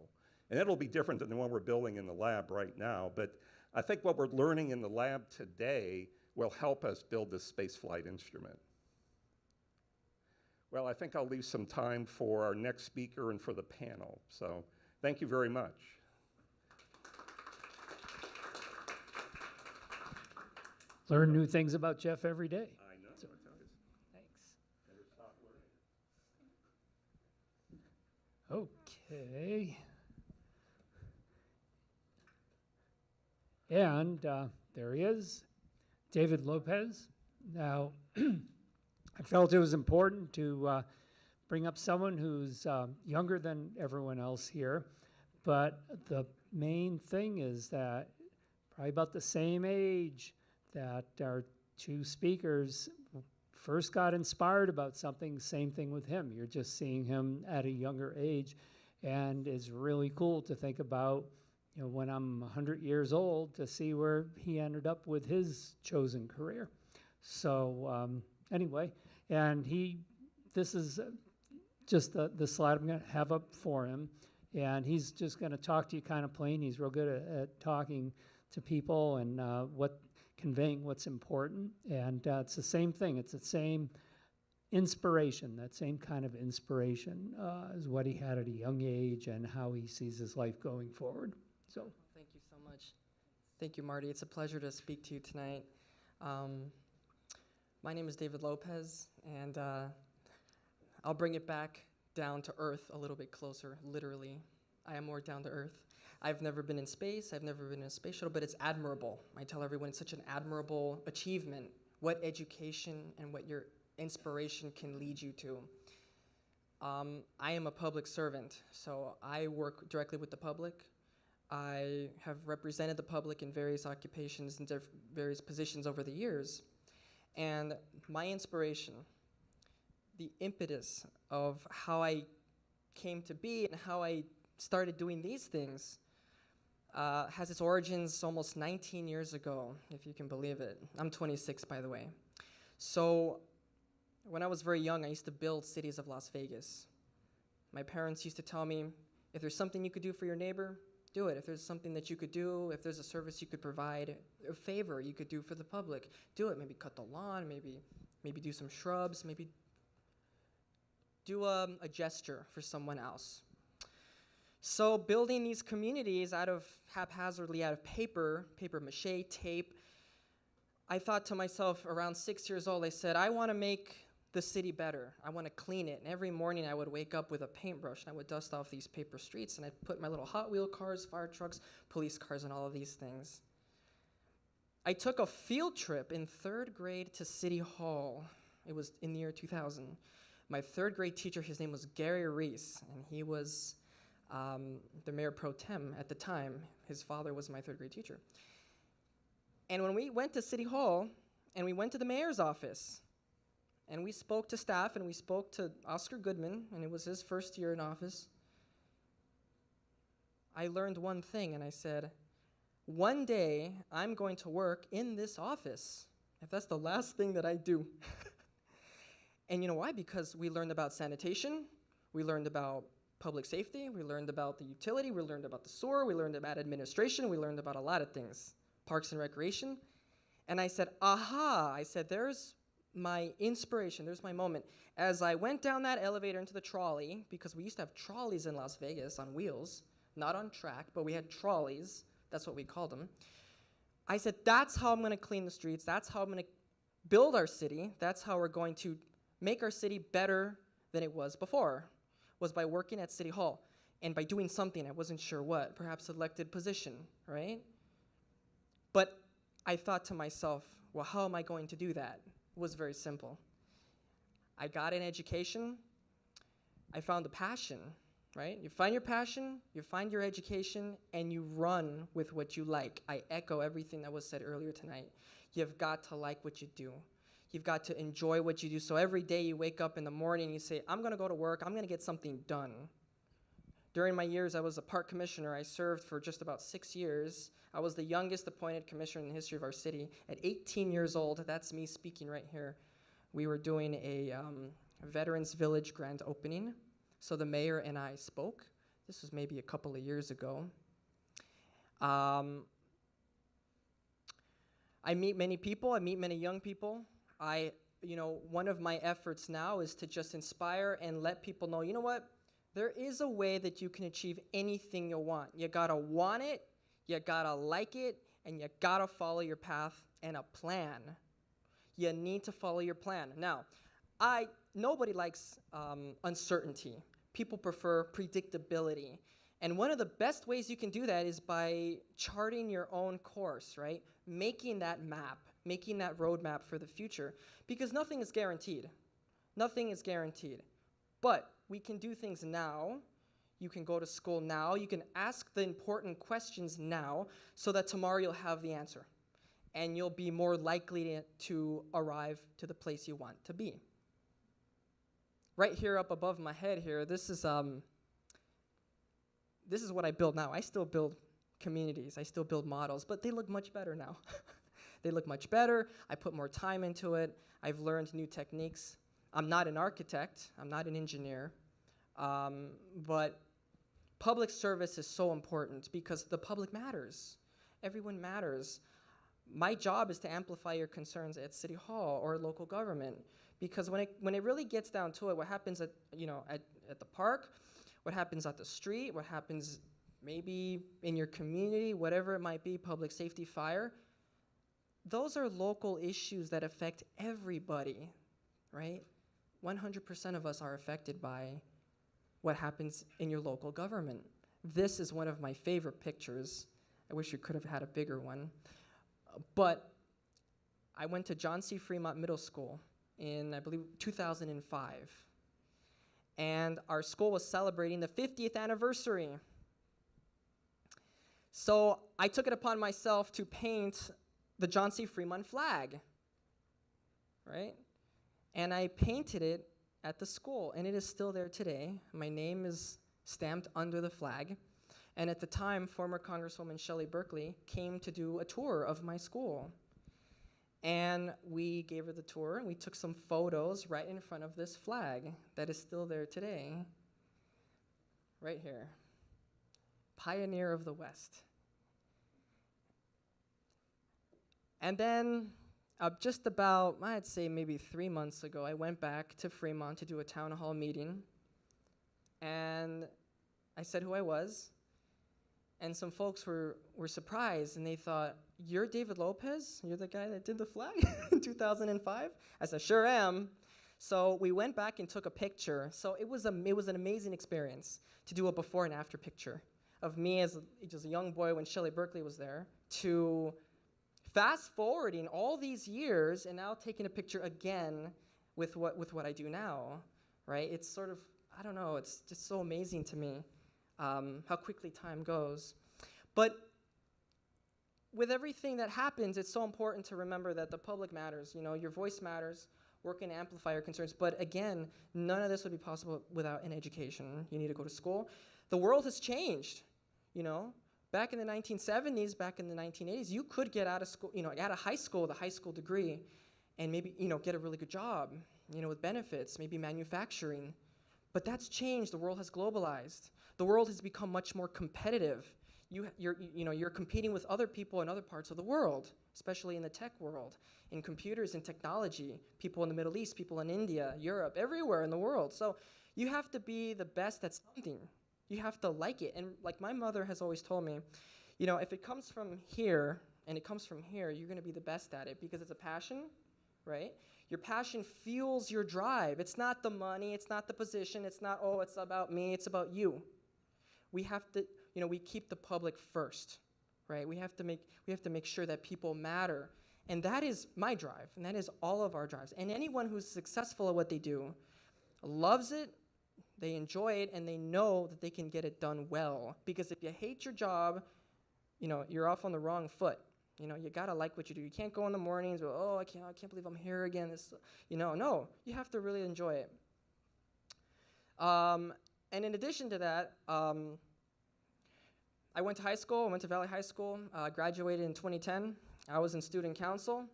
H: And it'll be different than the one we're building in the lab right now. But I think what we're learning in the lab today will help us build this spaceflight instrument. Well, I think I'll leave some time for our next speaker and for the panel. So thank you very much.
A: Learn new things about Jeff every day.
H: I know.
A: So, thanks.
H: Never stop learning.
A: Okay. And there he is, David Lopez. Now, I felt it was important to bring up someone who's younger than everyone else here, but the main thing is that probably about the same age that our two speakers first got inspired about something. Same thing with him. You're just seeing him at a younger age, and it's really cool to think about, you know, when I'm 100 years old, to see where he ended up with his chosen career. So anyway, and this is just the slide I'm going to have up for him, and he's just going to talk to you kind of plain. He's real good at talking to people and conveying what's important, and it's the same thing. It's the same inspiration, that same kind of inspiration as what he had at a young age and how he sees his life going forward. So,
I: thank you so much. Thank you, Marty. It's a pleasure to speak to you tonight. My name is David Lopez, and I'll bring it back down to earth a little bit closer, literally. I am more down to earth. I've never been in space. I've never been in a space shuttle, but it's admirable. I tell everyone it's such an admirable achievement, what education and what your inspiration can lead you to. I am a public servant, so I work directly with the public. I have represented the public in various occupations and various positions over the years. And my inspiration, the impetus of how I came to be and how I started doing these things has its origins almost 19 years ago, if you can believe it. I'm 26, by the way. So when I was very young, I used to build cities of Las Vegas. My parents used to tell me, if there's something you could do for your neighbor, do it. If there's something that you could do, if there's a service you could provide, a favor you could do for the public, do it. Maybe cut the lawn, maybe do some shrubs, maybe do a gesture for someone else. So building these communities haphazardly out of paper mache, tape, I thought to myself around 6 years old, I said, I want to make the city better. I want to clean it. And every morning I would wake up with a paintbrush and I would dust off these paper streets and I'd put my little Hot Wheel cars, fire trucks, police cars, and all of these things. I took a field trip in 3rd grade to City Hall. It was in the year 2000. My 3rd grade teacher, his name was Gary Reese, and he was the mayor pro tem at the time. His father was my 3rd grade teacher. And when we went to City Hall and we went to the mayor's office and we spoke to staff and we spoke to Oscar Goodman, and it was his first year in office, I learned one thing, and I said, one day I'm going to work in this office if that's the last thing that I do. And you know why? Because we learned about sanitation, we learned about public safety, we learned about the utility, we learned about the sewer, we learned about administration, we learned about a lot of things, parks and recreation. And I said, aha, I said, there's my inspiration, there's my moment. As I went down that elevator into the trolley, because we used to have trolleys in Las Vegas on wheels, not on track, but we had trolleys, that's what we called them. I said, that's how I'm gonna clean the streets, that's how I'm gonna build our city, that's how we're going to make our city better than it was before, was by working at City Hall and by doing something, I wasn't sure what, perhaps elected position, right? But I thought to myself, well, how am I going to do that? It was very simple. I got an education, I found a passion, right? You find your passion, you find your education, and you run with what you like. I echo everything that was said earlier tonight. You've got to like what you do. You've got to enjoy what you do. So every day you wake up in the morning and you say, I'm going to go to work, I'm going to get something done. During my years, I was a park commissioner. I served for just about 6 years. I was the youngest appointed commissioner in the history of our city. At 18 years old, that's me speaking right here, we were doing a Veterans Village grand opening. So the mayor and I spoke. This was maybe a couple of years ago. I meet many people. I meet many young people. One of my efforts now is to just inspire and let people know, you know what? There is a way that you can achieve anything you want. You gotta want it, you gotta like it, and you gotta follow your path and a plan. You need to follow your plan. Now, nobody likes uncertainty. People prefer predictability. And one of the best ways you can do that is by charting your own course, right? Making that map, making that roadmap for the future. Because nothing is guaranteed. Nothing is guaranteed. But we can do things now. You can go to school now. You can ask the important questions now so that tomorrow you'll have the answer. And you'll be more likely to arrive to the place you want to be. Right here up above my head here, this is what I build now. I still build communities. I still build models, but they look much better now. They look much better. I put more time into it. I've learned new techniques. I'm not an architect. I'm not an engineer. But public service is so important because the public matters. Everyone matters. My job is to amplify your concerns at City Hall or local government. Because when it really gets down to it, what happens at the park, what happens at the street, what happens maybe in your community, whatever it might be, public safety, fire, those are local issues that affect everybody, right? 100% of us are affected by what happens in your local government. This is one of my favorite pictures. I wish you could have had a bigger one. But I went to John C. Fremont Middle School in, I believe, 2005. And our school was celebrating the 50th anniversary. So I took it upon myself to paint the John C. Fremont flag, right? And I painted it at the school, and it is still there today. My name is stamped under the flag. And at the time, former Congresswoman Shelley Berkeley came to do a tour of my school. And we gave her the tour, and we took some photos right in front of this flag that is still there today. Right here. Pioneer of the West. And then just about, I'd say maybe 3 months ago, I went back to Fremont to do a town hall meeting. And I said who I was. And some folks were surprised, and they thought, you're David Lopez? You're the guy that did the flag in 2005? I said, sure am. So we went back and took a picture. So it was an amazing experience to do a before and after picture of me as just a young boy when Shelley Berkeley was there, to fast forwarding all these years and now taking a picture again with what I do now, right? It's sort of, I don't know, it's just so amazing to me how quickly time goes. But with everything that happens, it's so important to remember that the public matters. You know, your voice matters, working to amplify your concerns. But again, none of this would be possible without an education. You need to go to school. The world has changed, you know. Back in the 1970s, back in the 1980s, you could get out of school, you know, out of high school with a high school degree and maybe, you know, get a really good job, you know, with benefits, maybe manufacturing. But that's changed. The world has globalized. The world has become much more competitive. You're competing with other people in other parts of the world, especially in the tech world, in computers and technology, people in the Middle East, people in India, Europe, everywhere in the world. So you have to be the best at something. You have to like it. And like my mother has always told me, you know, if it comes from here and it comes from here, you're going to be the best at it because it's a passion, right? Your passion fuels your drive. It's not the money, it's not the position, it's not, oh, it's about me, it's about you. We have to, you know, we keep the public first, right? We have to make sure that people matter. And that is my drive, and that is all of our drives. And anyone who's successful at what they do loves it, They enjoy it, and they know that they can get it done well. Because if you hate your job, you're off on the wrong foot. You gotta like what you do. You can't go in the mornings, oh, I can't believe I'm here again. No, you have to really enjoy it. And in addition to that, I went to high school. I went to Valley High School. Graduated in 2010. I was in student council.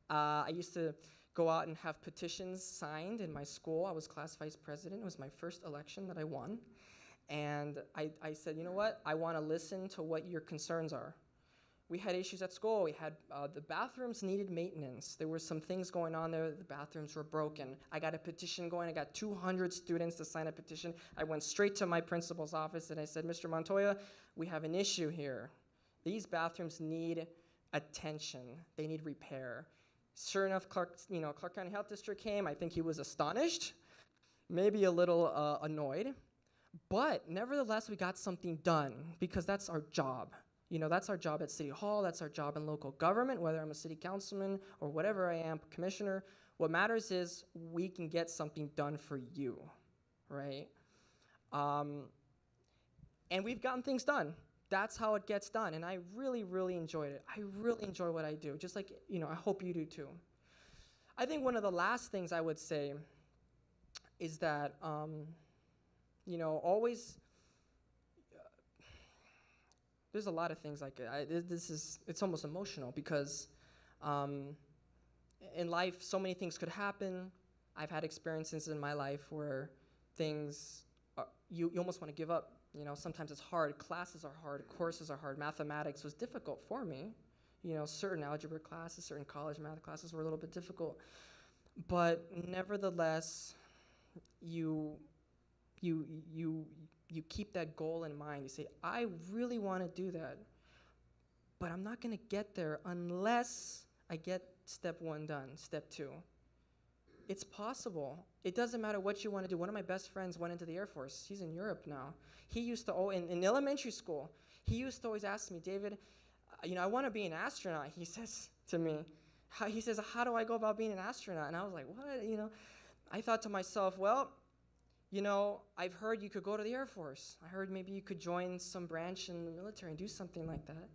I: I used to go out and have petitions signed in my school. I was class vice president. It was my first election that I won. And I said, you know what? I want to listen to what your concerns are. We had issues at school. We had the bathrooms needed maintenance. There were some things going on there. The bathrooms were broken. I got a petition going. I got 200 students to sign a petition. I went straight to my principal's office and I said, Mr. Montoya, we have an issue here. These bathrooms need attention. They need repair. Sure enough, Clark County Health District came. I think he was astonished, maybe a little annoyed. But nevertheless, we got something done because that's our job. That's our job at City Hall. That's our job in local government, whether I'm a city councilman or whatever I am, commissioner. What matters is we can get something done for you, right? And we've gotten things done. That's how it gets done. And I really, really enjoyed it. I really enjoy what I do, just like, I hope you do too. I think one of the last things I would say is that, always, there's a lot of things like it's almost emotional because in life, so many things could happen. I've had experiences in my life where things, you almost want to give up. Sometimes it's hard. Classes are hard. Courses are hard. Mathematics was difficult for me. Certain algebra classes, certain college math classes were a little bit difficult. But nevertheless, you keep that goal in mind. You say, I really want to do that, but I'm not going to get there unless I get step 1 done, step 2. It's possible. It doesn't matter what you want to do. One of my best friends went into the Air Force. He's in Europe now. He used to, in elementary school, he used to always ask me, David, I want to be an astronaut, he says to me. He says, how do I go about being an astronaut? And I was like, what? I thought to myself, well, I've heard you could go to the Air Force. I heard maybe you could join some branch in the military and do something like that.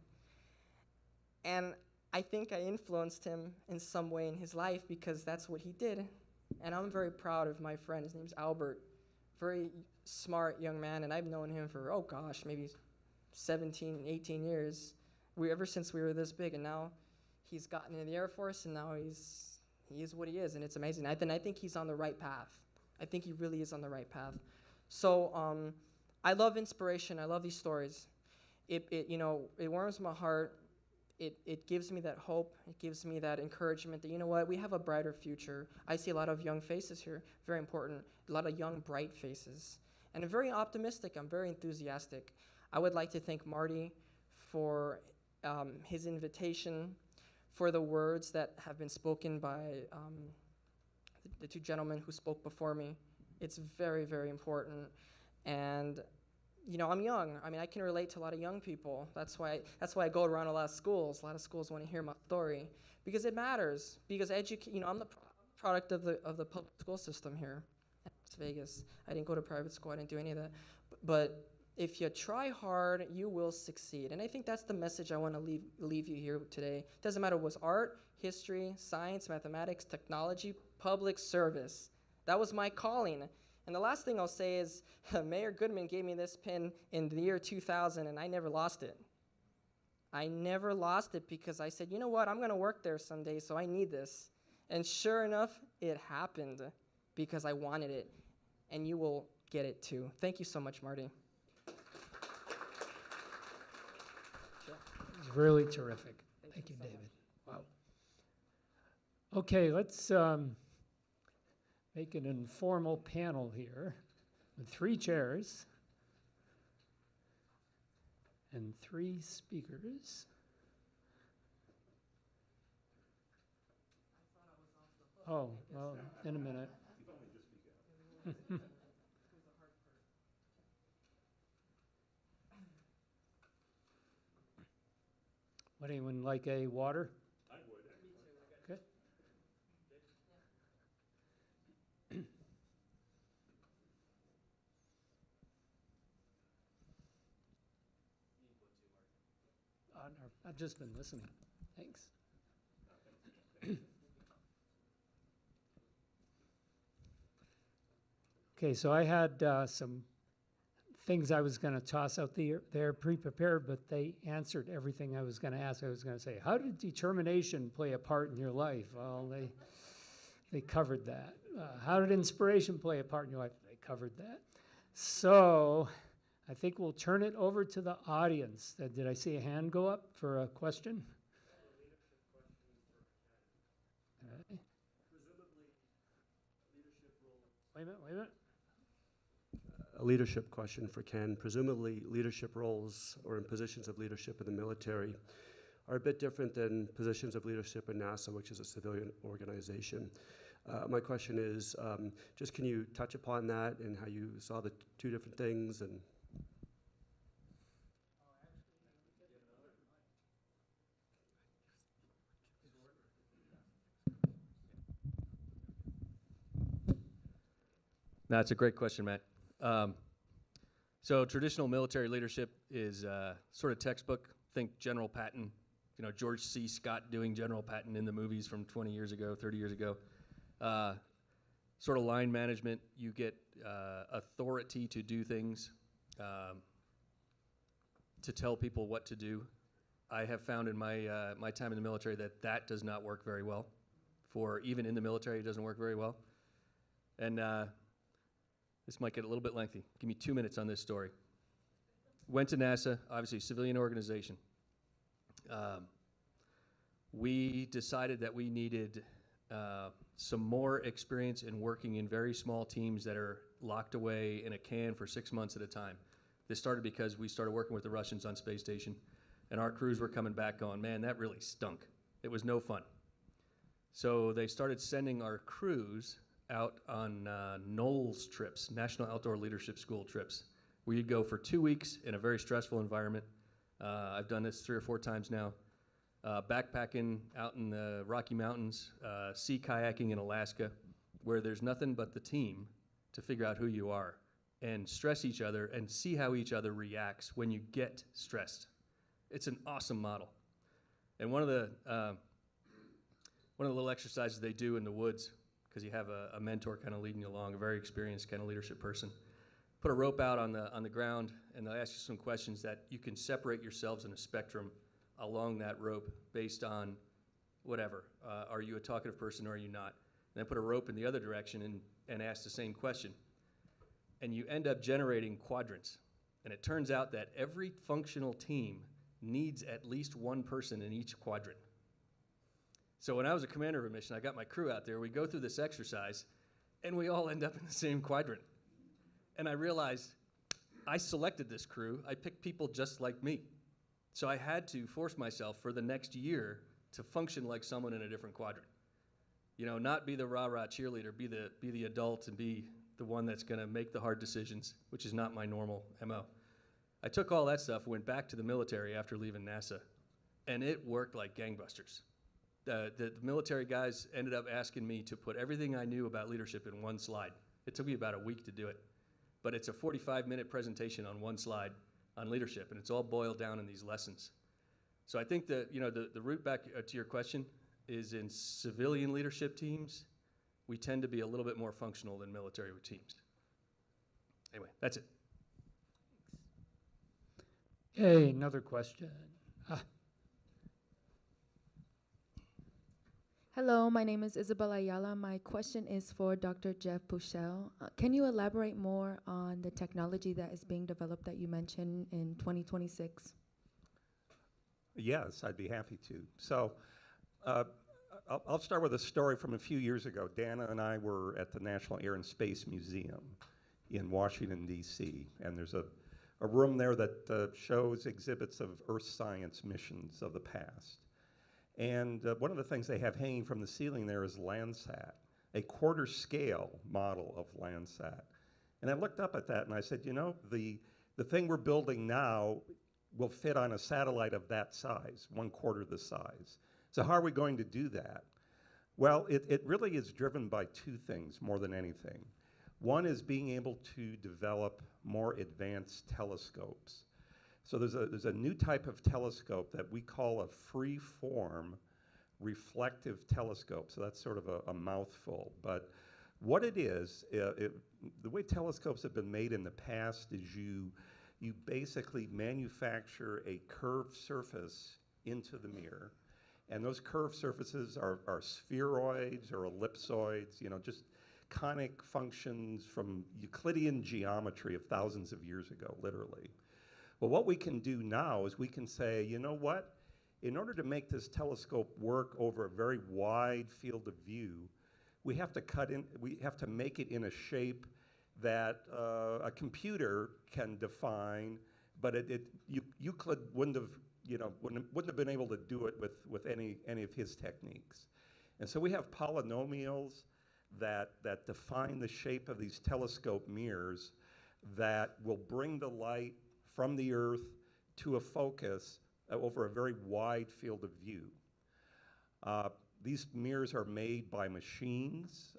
I: And I think I influenced him in some way in his life because that's what he did. And I'm very proud of my friend. His name's Albert. Very smart young man, and I've known him for, maybe 17, 18 years. Ever since we were this big, and now he's gotten into the Air Force, and now he is what he is, and it's amazing. I think he's on the right path. I think he really is on the right path. So I love inspiration. I love these stories. It warms my heart. It gives me that hope. It gives me that encouragement that, we have a brighter future. I see a lot of young faces here, very important, a lot of young, bright faces. And I'm very optimistic. I'm very enthusiastic. I would like to thank Marty for his invitation, for the words that have been spoken by the 2 gentlemen who spoke before me. It's very, very important. And I'm young. I can relate to a lot of young people. That's why I go around a lot of schools. A lot of schools want to hear my story because it matters. Because I'm the product of the public school system here in Las Vegas. I didn't go to private school. I didn't do any of that. But if you try hard, you will succeed. And I think that's the message I want to leave you here today. Doesn't matter what's art, history, science, mathematics, technology, public service. That was my calling. And the last thing I'll say is Mayor Goodman gave me this pin in the year 2000, and I never lost it. I never lost it because I said, you know what, I'm going to work there someday, so I need this. And sure enough, it happened because I wanted it, and you will get it too. Thank you so much, Marty.
A: It's really terrific. Thank you, David. Wow. Okay, let's make an informal panel here with 3 chairs and 3 speakers. Oh, well, in a minute. Would anyone like a water?
H: I would.
A: Okay. or I've just been listening. Thanks. Okay, so I had some things I was going to toss out there pre-prepared, but they answered everything I was going to ask. I was going to say, how did determination play a part in your life? Well, they covered that. How did inspiration play a part in your life? They covered that. So I think we'll turn it over to the audience. Did I see a hand go up for a question? Okay. Wait a minute.
J: A leadership question for Ken. Presumably, leadership roles or in positions of leadership in the military are a bit different than positions of leadership in NASA, which is a civilian organization. My question is, just can you touch upon that and how you saw the two different things? And
B: That's a great question, Matt. So traditional military leadership is sort of textbook. Think General Patton, George C. Scott doing General Patton in the movies from 20 years ago, 30 years ago. Sort of line management, you get authority to do things, to tell people what to do. I have found in my time in the military that does not work very well. Even in the military, it doesn't work very well. And this might get a little bit lengthy. Give me 2 minutes on this story. Went to NASA, obviously a civilian organization. We decided that we needed some more experience in working in very small teams that are locked away in a can for 6 months at a time. This started because we started working with the Russians on space station, and our crews were coming back going, man, that really stunk. It was no fun. So they started sending our crews out on NOLS trips, National Outdoor Leadership School trips, where you'd go for 2 weeks in a very stressful environment. I've done this 3 or 4 times now. Backpacking out in the Rocky Mountains, sea kayaking in Alaska, where there's nothing but the team to figure out who you are and stress each other and see how each other reacts when you get stressed. It's an awesome model. And one of the little exercises they do in the woods, because you have a mentor kind of leading you along, a very experienced kind of leadership person. Put a rope out on the ground, and they'll ask you some questions that you can separate yourselves in a spectrum along that rope based on whatever. Are you a talkative person or are you not? And then put a rope in the other direction and ask the same question. And you end up generating quadrants. And it turns out that every functional team needs at least one person in each quadrant. So when I was a commander of a mission, I got my crew out there, we go through this exercise, and we all end up in the same quadrant. And I realized I selected this crew, I picked people just like me. So I had to force myself for the next year to function like someone in a different quadrant. Not be the rah-rah cheerleader, be the adult and be the one that's gonna make the hard decisions, which is not my normal MO. I took all that stuff, went back to the military after leaving NASA, and it worked like gangbusters. The military guys ended up asking me to put everything I knew about leadership in one slide. It took me about a week to do it. But it's a 45-minute presentation on one slide on leadership, and it's all boiled down in these lessons. So I think that the route back to your question is in civilian leadership teams, we tend to be a little bit more functional than military teams. Anyway, that's it.
A: Okay, another question.
K: Hello, my name is Isabel Ayala. My question is for Dr. Jeff Puchel. Can you elaborate more on the technology that is being developed that you mentioned in 2026?
H: Yes, I'd be happy to. So I'll start with a story from a few years ago. Dana and I were at the National Air and Space Museum in Washington, D.C., and there's a room there that shows exhibits of Earth science missions of the past. And one of the things they have hanging from the ceiling there is Landsat, a quarter scale model of Landsat. And I looked up at that and I said, the thing we're building now will fit on a satellite of that size, 1/4 the size. So how are we going to do that? Well, it really is driven by 2 things more than anything. One is being able to develop more advanced telescopes. So there's a new type of telescope that we call a free-form reflective telescope. So that's sort of a mouthful. But what it is, the way telescopes have been made in the past is you basically manufacture a curved surface into the mirror. And those curved surfaces are spheroids or ellipsoids, just conic functions from Euclidean geometry of thousands of years ago, literally. Well, what we can do now is we can say, you know what? In order to make this telescope work over a very wide field of view, we have to make it in a shape that a computer can define, but Euclid wouldn't have been able to do it with any of his techniques. And so we have polynomials that define the shape of these telescope mirrors that will bring the light from the Earth to a focus over a very wide field of view. These mirrors are made by machines.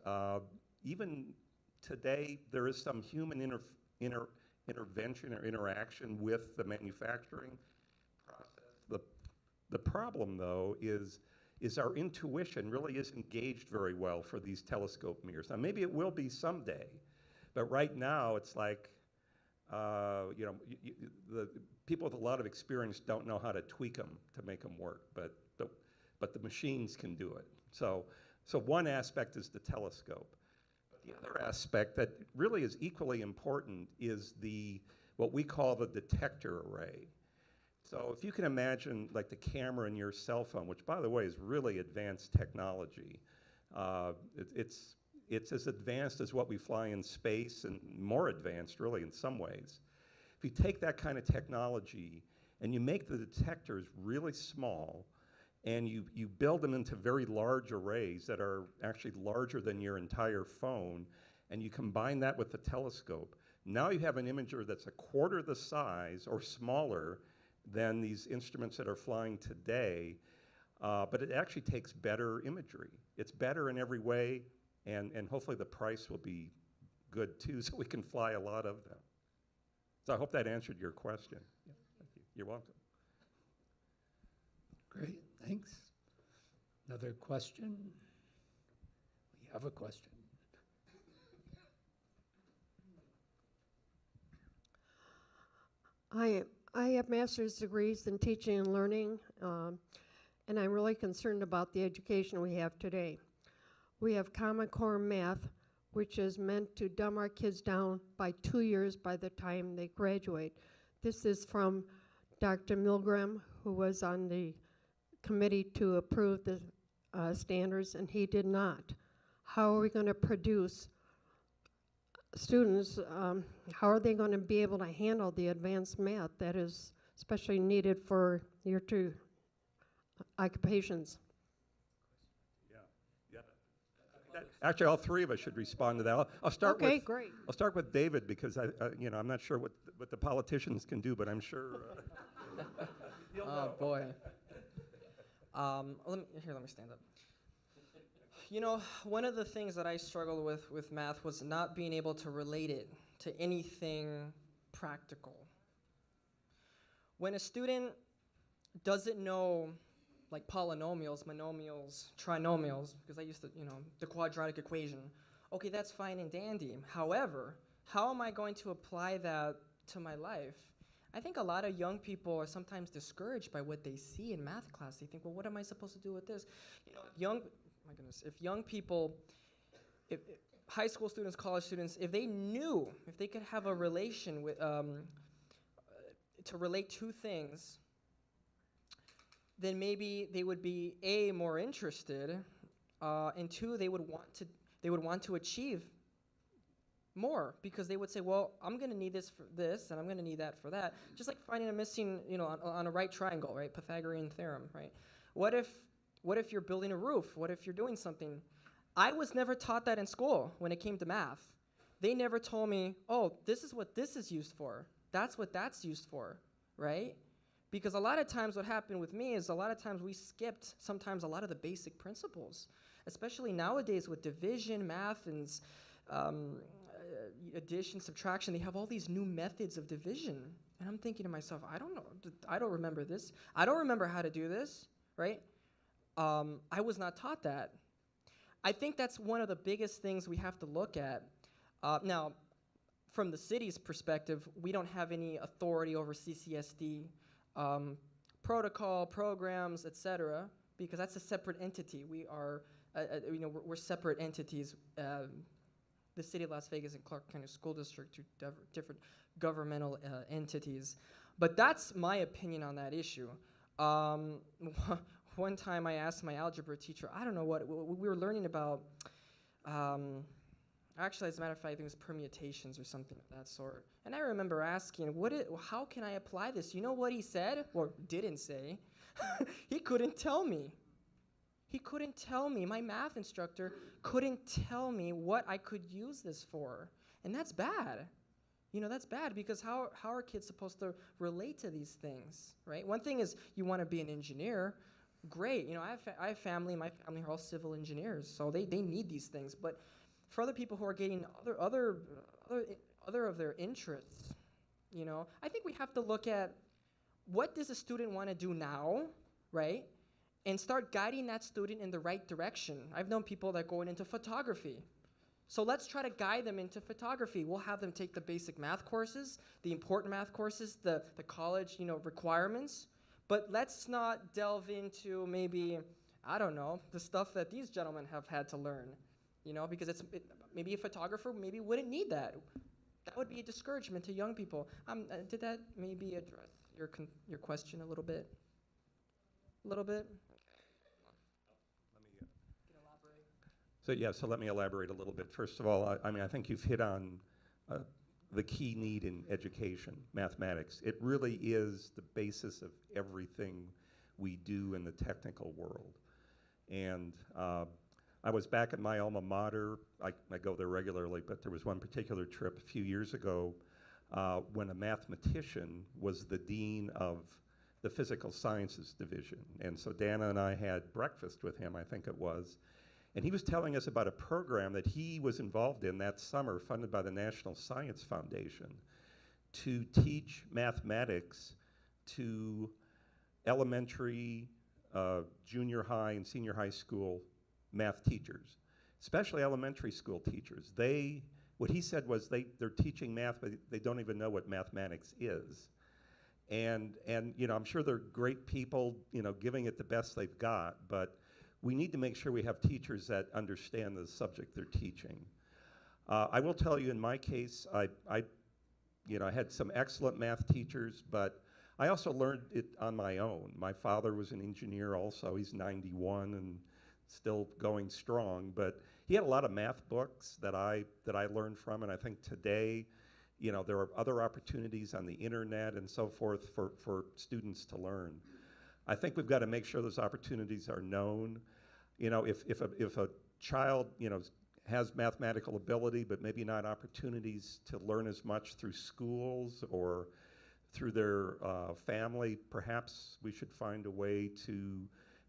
H: Even today, there is some human intervention or interaction with the manufacturing process. The problem, though, is our intuition really isn't engaged very well for these telescope mirrors. Now, maybe it will be someday, but right now it's like, the people with a lot of experience don't know how to tweak them to make them work, but the machines can do it. So one aspect is the telescope. The other aspect that really is equally important is what we call the detector array. So if you can imagine like the camera in your cell phone, which by the way is really advanced technology, it's as advanced as what we fly in space and more advanced really in some ways. If you take that kind of technology and you make the detectors really small and you build them into very large arrays that are actually larger than your entire phone, and you combine that with the telescope, now you have an imager that's a quarter the size or smaller than these instruments that are flying today, but it actually takes better imagery. It's better in every way, and hopefully the price will be good too, so we can fly a lot of them. So I hope that answered your question. Yeah, thank you. You're welcome.
A: Great, thanks. Another question? We have a question.
L: I have master's degrees in teaching and learning, and I'm really concerned about the education we have today. We have Common Core math, which is meant to dumb our kids down by 2 years by the time they graduate. This is from Dr. Milgram, who was on the committee to approve the standards, and he did not. How are we going to produce students? How are they going to be able to handle the advanced math that is especially needed for year 2 occupations?
H: Actually, all three of us should respond to that. I'll start
L: okay,
H: with
L: great.
H: I'll start with David because I'm not sure what the politicians can do, but I'm sure.
I: Oh boy. Let me stand up. One of the things that I struggled with math was not being able to relate it to anything practical. When a student doesn't know like polynomials, monomials, trinomials, because I used to, the quadratic equation. Okay, that's fine and dandy. However, how am I going to apply that to my life? I think a lot of young people are sometimes discouraged by what they see in math class. They think, well, what am I supposed to do with this? If young people, if high school students, college students, if they could have a relation with, to relate two things, then maybe they would be A, more interested, and 2, they would want to achieve more, because they would say, well, I'm going to need this for this, and I'm going to need that for that. Just like finding a missing, on a right triangle, right? Pythagorean theorem, right? What if you're building a roof? What if you're doing something? I was never taught that in school when it came to math. They never told me, oh, this is what this is used for. That's what that's used for, right? Because a lot of times what happened with me is a lot of times we skipped sometimes a lot of the basic principles, especially nowadays with division, math, and addition, subtraction. They have all these new methods of division. And I'm thinking to myself, I don't know, I don't remember this. I don't remember how to do this, right? I was not taught that. I think that's one of the biggest things we have to look at. Now, from the city's perspective, we don't have any authority over CCSD protocol, programs, etc., because that's a separate entity. We are, we're separate entities. The city of Las Vegas and Clark County School District, two different governmental entities. But that's my opinion on that issue. One time I asked my algebra teacher, I don't know what, we were learning about, actually, as a matter of fact, I think it was permutations or something of that sort. And I remember asking, how can I apply this? You know what he said, or didn't say? He couldn't tell me. He couldn't tell me. My math instructor couldn't tell me what I could use this for. And that's bad. That's bad because how are kids supposed to relate to these things, right? One thing is you want to be an engineer. Great. I have family. My family are all civil engineers, so they need these things. But for other people who are getting other of their interests, I think we have to look at what does a student want to do now, right? And start guiding that student in the right direction. I've known people that go into photography. So let's try to guide them into photography. We'll have them take the basic math courses, the important math courses, the college, requirements. But let's not delve into maybe, I don't know, the stuff that these gentlemen have had to learn. Because maybe a photographer maybe wouldn't need that. That would be a discouragement to young people. Did that maybe address your question a little bit? A little bit?
H: So let me elaborate a little bit. First of all, I think you've hit on the key need in education, mathematics. It really is the basis of everything we do in the technical world. And I was back at my alma mater. I go there regularly, but there was one particular trip a few years ago when a mathematician was the dean of the physical sciences division. And so Dana and I had breakfast with him, I think it was. And he was telling us about a program that he was involved in that summer, funded by the National Science Foundation, to teach mathematics to elementary, junior high, and senior high school math teachers, especially elementary school teachers. What he said was they're teaching math, but they don't even know what mathematics is. And I'm sure they're great people, giving it the best they've got, but we need to make sure we have teachers that understand the subject they're teaching. I will tell you, in my case, I had some excellent math teachers, but I also learned it on my own. My father was an engineer also. He's 91 and still going strong, but he had a lot of math books that I learned from, and I think today, there are other opportunities on the internet and so forth for students to learn. I think we've got to make sure those opportunities are known. If a child, has mathematical ability, but maybe not opportunities to learn as much through schools or through their family, perhaps we should find a way to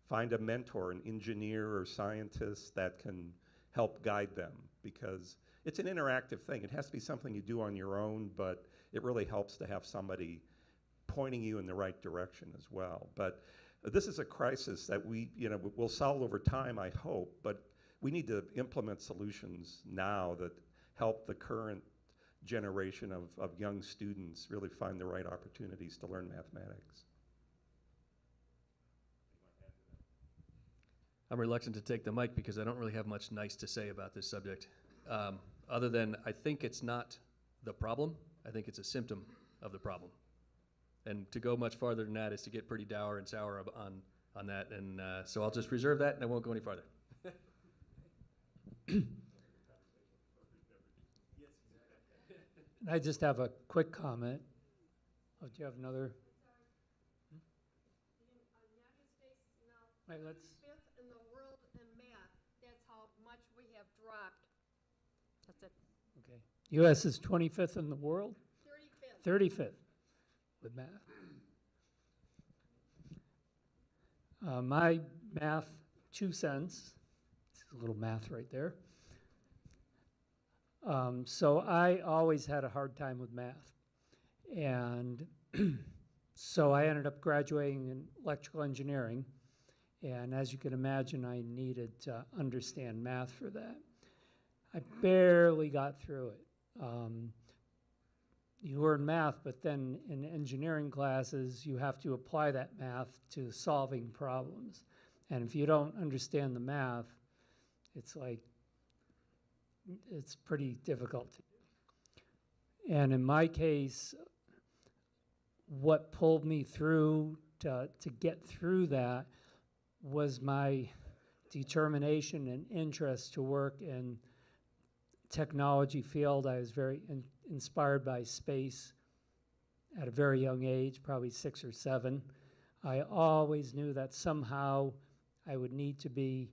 H: find a mentor, an engineer or scientist that can help guide them, because it's an interactive thing. It has to be something you do on your own, but it really helps to have somebody pointing you in the right direction as well. But this is a crisis that we'll solve over time, I hope, but we need to implement solutions now that help the current generation of young students really find the right opportunities to learn mathematics.
B: I'm reluctant to take the mic because I don't really have much nice to say about this subject, other than I think it's not the problem. I think it's a symptom of the problem. And to go much farther than that is to get pretty dour and sour on that. And so I'll just reserve that and I won't go any farther.
A: I just have a quick comment. Oh, do you have another? Wait, let's.
L: Fifth in the world in math. That's how much we have dropped. That's it.
A: Okay. U.S. is 25th in the world?
L: 35th.
A: 35th with math. My math 2 cents. This is a little math right there. So I always had a hard time with math. And So I ended up graduating in electrical engineering, and as you can imagine, I needed to understand math for that. I barely got through it. You learn math, but then in engineering classes, you have to apply that math to solving problems. And if you don't understand the math, it's like, it's pretty difficult to do. And in my case, what pulled me through to get through that was my determination and interest to work in technology field. I was very inspired by space at a very young age, probably 6 or 7. I always knew that somehow I would need to be,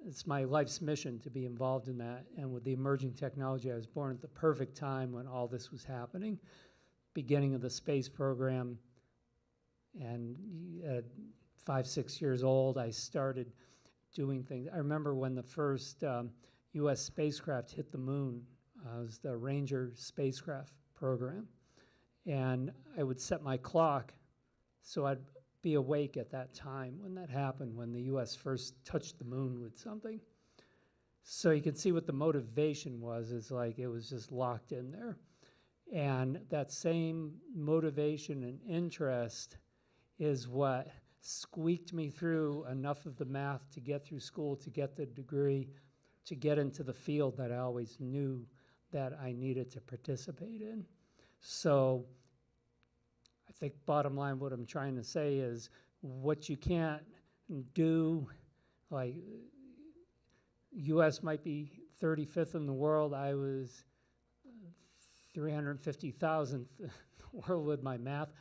A: it's my life's mission to be involved in that. And with the emerging technology, I was born at the perfect time when all this was happening, beginning of the space program. And at 5, 6 years old, I started doing things. I remember when the first U.S. spacecraft hit the moon. It was the Ranger spacecraft program. And I would set my clock so I'd be awake at that time when that happened, when the U.S. first touched the moon with something. So you can see what the motivation was. It's like it was just locked in there. And that same motivation and interest is what squeaked me through enough of the math to get through school, to get the degree, to get into the field that I always knew that I needed to participate in. So I think bottom line, what I'm trying to say is what you can't do, like US might be 35th in the world. I was 350,000th in the world with my math,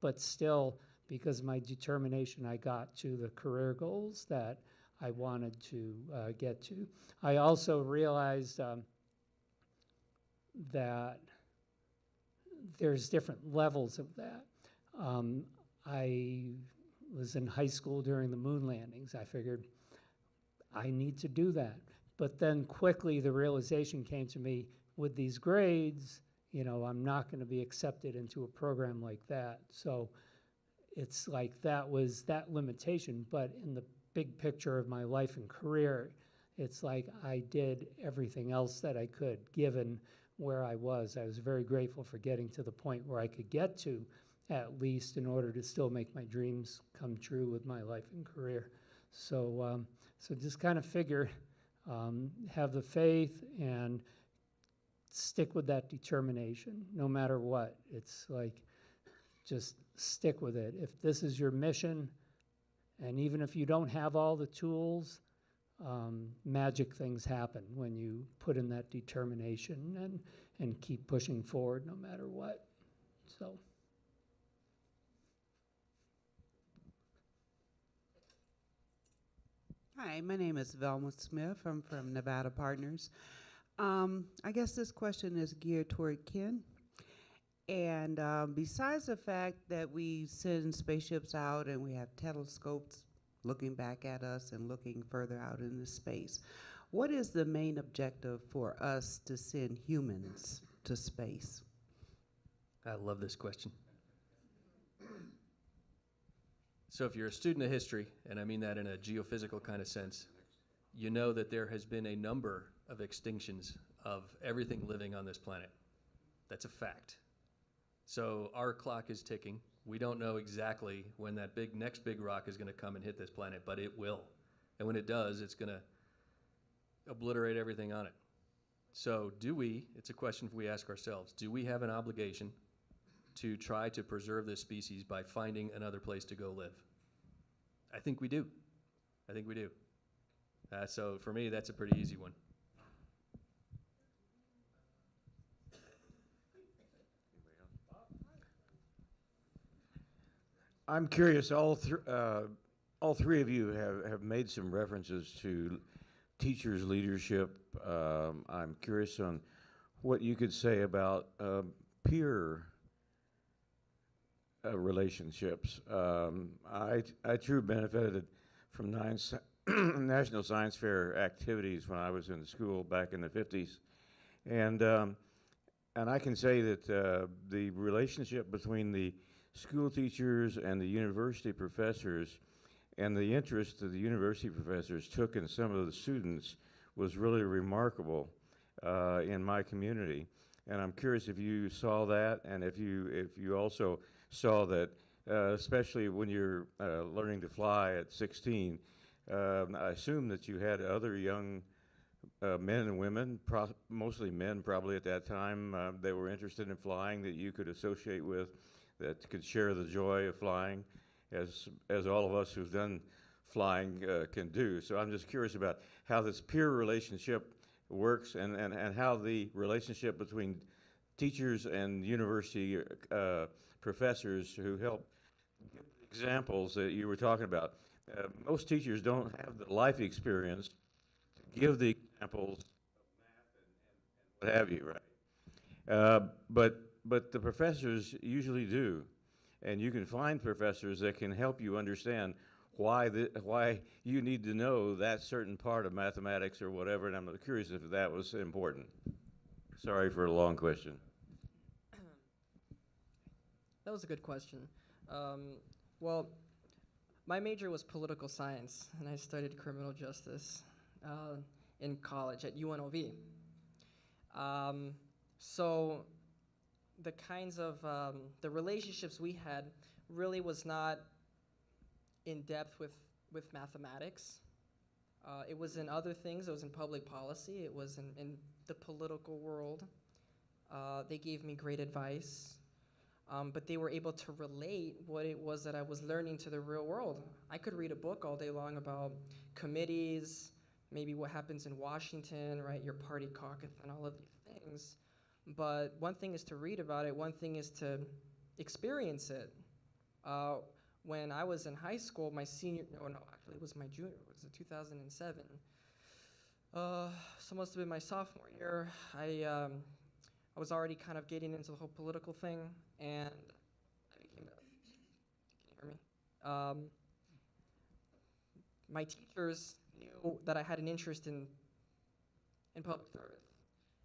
A: but still, because of my determination, I got to the career goals that I wanted to get to. I also realized that there's different levels of that. I was in high school during the moon landings. I figured I need to do that. But then quickly the realization came to me, with these grades, you know, I'm not going to be accepted into a program like that. So it's like that was that limitation. But in the big picture of my life and career, it's like I did everything else that I could, given where I was. I was very grateful for getting to the point where I could get to, at least in order to still make my dreams come true with my life and career. So, so just kind of figure, have the faith and stick with that determination, no matter what. It's like, just stick with it. If this is your mission, and even if you don't have all the tools, magic things happen when you put in that determination and keep pushing forward no matter what. So.
M: Hi, my name is Velma Smith. I'm from Nevada Partners. I guess this question is geared toward Ken. And besides the fact that we send spaceships out and we have telescopes looking back at us and looking further out into space, what is the main objective for us to send humans to space?
B: I love this question. So if you're a student of history, and I mean that in a geophysical kind of sense, you know that there has been a number of extinctions of everything living on this planet. That's a fact. So our clock is ticking. We don't know exactly when that next big rock is going to come and hit this planet, but it will. And when it does, it's going to obliterate everything on it. So it's a question we ask ourselves, do we have an obligation to try to preserve this species by finding another place to go live? I think we do. I think we do. So for me, that's a pretty easy one.
N: I'm curious, all three of you have made some references to teachers' leadership. I'm curious on what you could say about peer relationships. I truly benefited from National Science Fair activities when I was in school back in the 50s. And I can say that the relationship between the school teachers and the university professors, and the interest that the university professors took in some of the students was really remarkable in my community. And I'm curious if you saw that, and if you also saw that, especially when you're learning to fly at 16, I assume that you had other young men and women, mostly men probably at that time, that were interested in flying that you could associate with, that could share the joy of flying, as all of us who've done flying can do. So I'm just curious about how this peer relationship works, and how the relationship between teachers and university professors who help give examples that you were talking about. Most teachers don't have the life experience to give the examples of math and what have you, right? But the professors usually do, and you can find professors that can help you understand why you need to know that certain part of mathematics or whatever, and I'm curious if that was important. Sorry for a long question.
I: That was a good question. Well, my major was political science, and I studied criminal justice in college at UNLV. So the kinds of the relationships we had really was not in depth with mathematics. It was in other things. It was in public policy. It was in the political world. They gave me great advice. But they were able to relate what it was that I was learning to the real world. I could read a book all day long about committees, maybe what happens in Washington, right, your party caucus and all of these things. But one thing is to read about it, one thing is to experience it. When I was in high school, my senior, actually it was my junior, it was in 2007. So must have been my sophomore year. I was already kind of getting into the whole political thing, and I became can you hear me? My teachers knew that I had an interest in public service.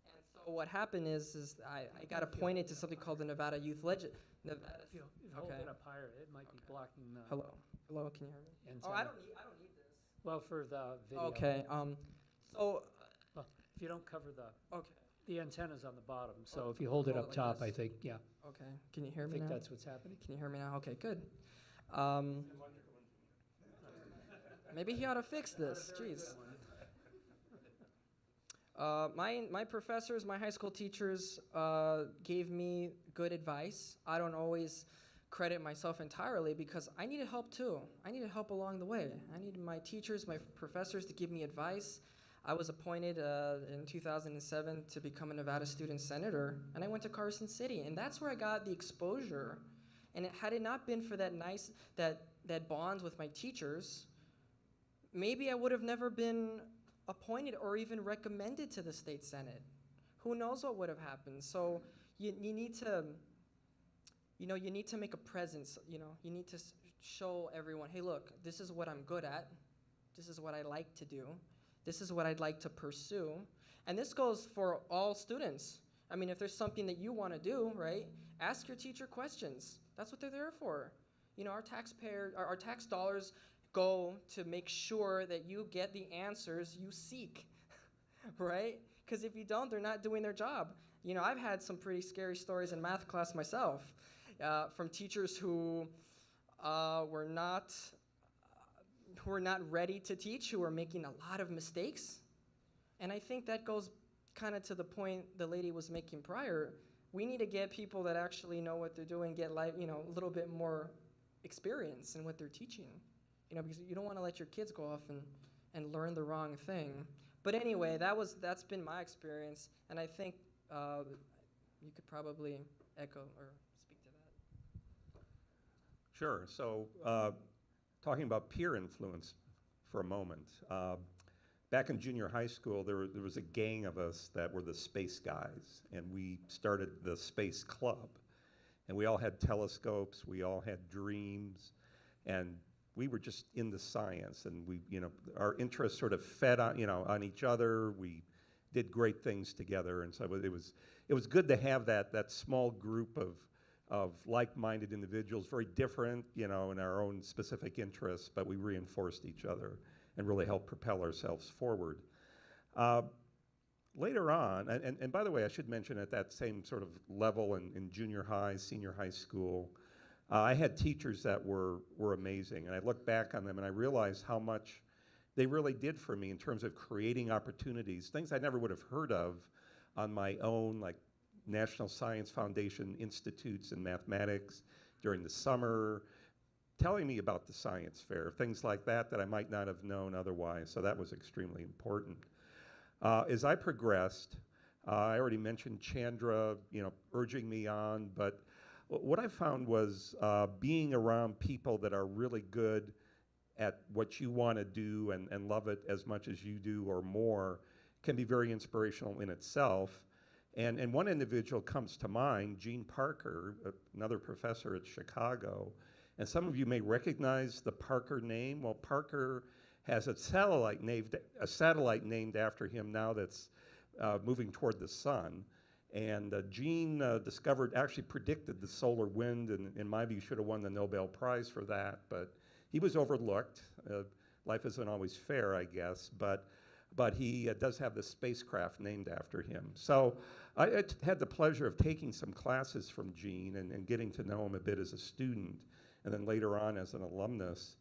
I: And so what happened is I got appointed to something called the Nevada Youth Legend.
A: If you hold it up higher, it might be blocking the
I: Hello, can you hear me?
A: antenna.
I: Oh, I don't need this.
A: Well, for the video.
I: Okay, so
A: Well, if you don't cover
I: okay.
A: the antenna's on the bottom, so if you hold it
I: hold
A: up
I: it like
A: top,
I: this.
A: I think, yeah.
I: Okay, can you hear
A: I
I: me
A: think
I: now?
A: that's what's happening.
I: Can you hear me now? Okay, good. Maybe he ought to fix this. Jeez. My professors, my high school teachers gave me good advice. I don't always credit myself entirely because I needed help too. I needed help along the way. I needed my teachers, my professors to give me advice. I was appointed in 2007 to become a Nevada student senator, and I went to Carson City, and that's where I got the exposure. And had it not been for that bond with my teachers, maybe I would have never been appointed or even recommended to the state senate. Who knows what would have happened? So you need to, you need to make a presence. You need to show everyone, hey, look, this is what I'm good at. This is what I like to do. This is what I'd like to pursue. And this goes for all students. I mean, if there's something that you want to do, right, ask your teacher questions. That's what they're there for. Our tax dollars go to make sure that you get the answers you seek, right? Because if you don't, they're not doing their job. I've had some pretty scary stories in math class myself from teachers who were not ready to teach, who were making a lot of mistakes. And I think that goes kind of to the point the lady was making prior. We need to get people that actually know what they're doing, get a little bit more experience in what they're teaching. Because you don't want to let your kids go off and learn the wrong thing. But anyway, that's been my experience, and I think you could probably echo or speak to that.
H: Sure. So, talking about peer influence for a moment. Back in junior high school, there was a gang of us that were the space guys, and we started the space club. And we all had telescopes, we all had dreams, and we were just into science, and our interests sort of fed on each other. We did great things together, and so it was good to have that small group of like-minded individuals, very different, you know, in our own specific interests, but we reinforced each other and really helped propel ourselves forward. Later on, and by the way, I should mention at that same sort of level in junior high, senior high school, I had teachers that were amazing, and I look back on them and I realized how much they really did for me in terms of creating opportunities, things I never would have heard of on my own, like National Science Foundation institutes in mathematics during the summer, telling me about the science fair, things like that that I might not have known otherwise. So that was extremely important. As I progressed, I already mentioned Chandra, you know, urging me on, but what I found was being around people that are really good at what you want to do and love it as much as you do or more can be very inspirational in itself. And one individual comes to mind, Gene Parker, another professor at Chicago. And some of you may recognize the Parker name. Well, Parker has a satellite named after him now that's moving toward the sun. And Gene actually predicted the solar wind, and in my view should have won the Nobel Prize for that, but he was overlooked. Life isn't always fair, I guess, but he does have the spacecraft named after him. So I had the pleasure of taking some classes from Gene and getting to know him a bit as a student, and then later on as an alumnus.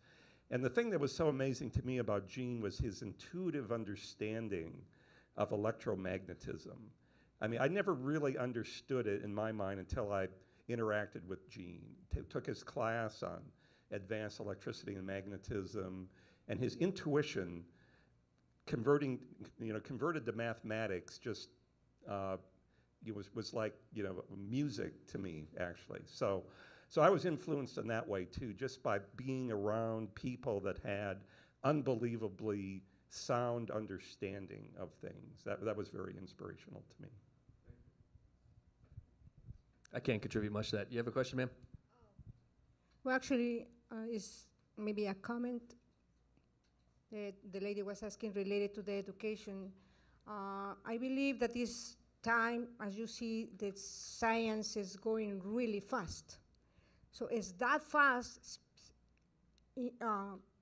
H: And the thing that was so amazing to me about Gene was his intuitive understanding of electromagnetism. I mean, I never really understood it in my mind until I interacted with Gene, took his class on advanced electricity and magnetism, and his intuition converted to mathematics just was like, you know, music to me, actually. So I was influenced in that way too, just by being around people that had unbelievably sound understanding of things. That was very inspirational to me.
B: I can't contribute much to that. You have a question, ma'am?
O: Well, actually, it's maybe a comment that the lady was asking related to the education. I believe that this time, as you see, that science is going really fast. So it's that fast,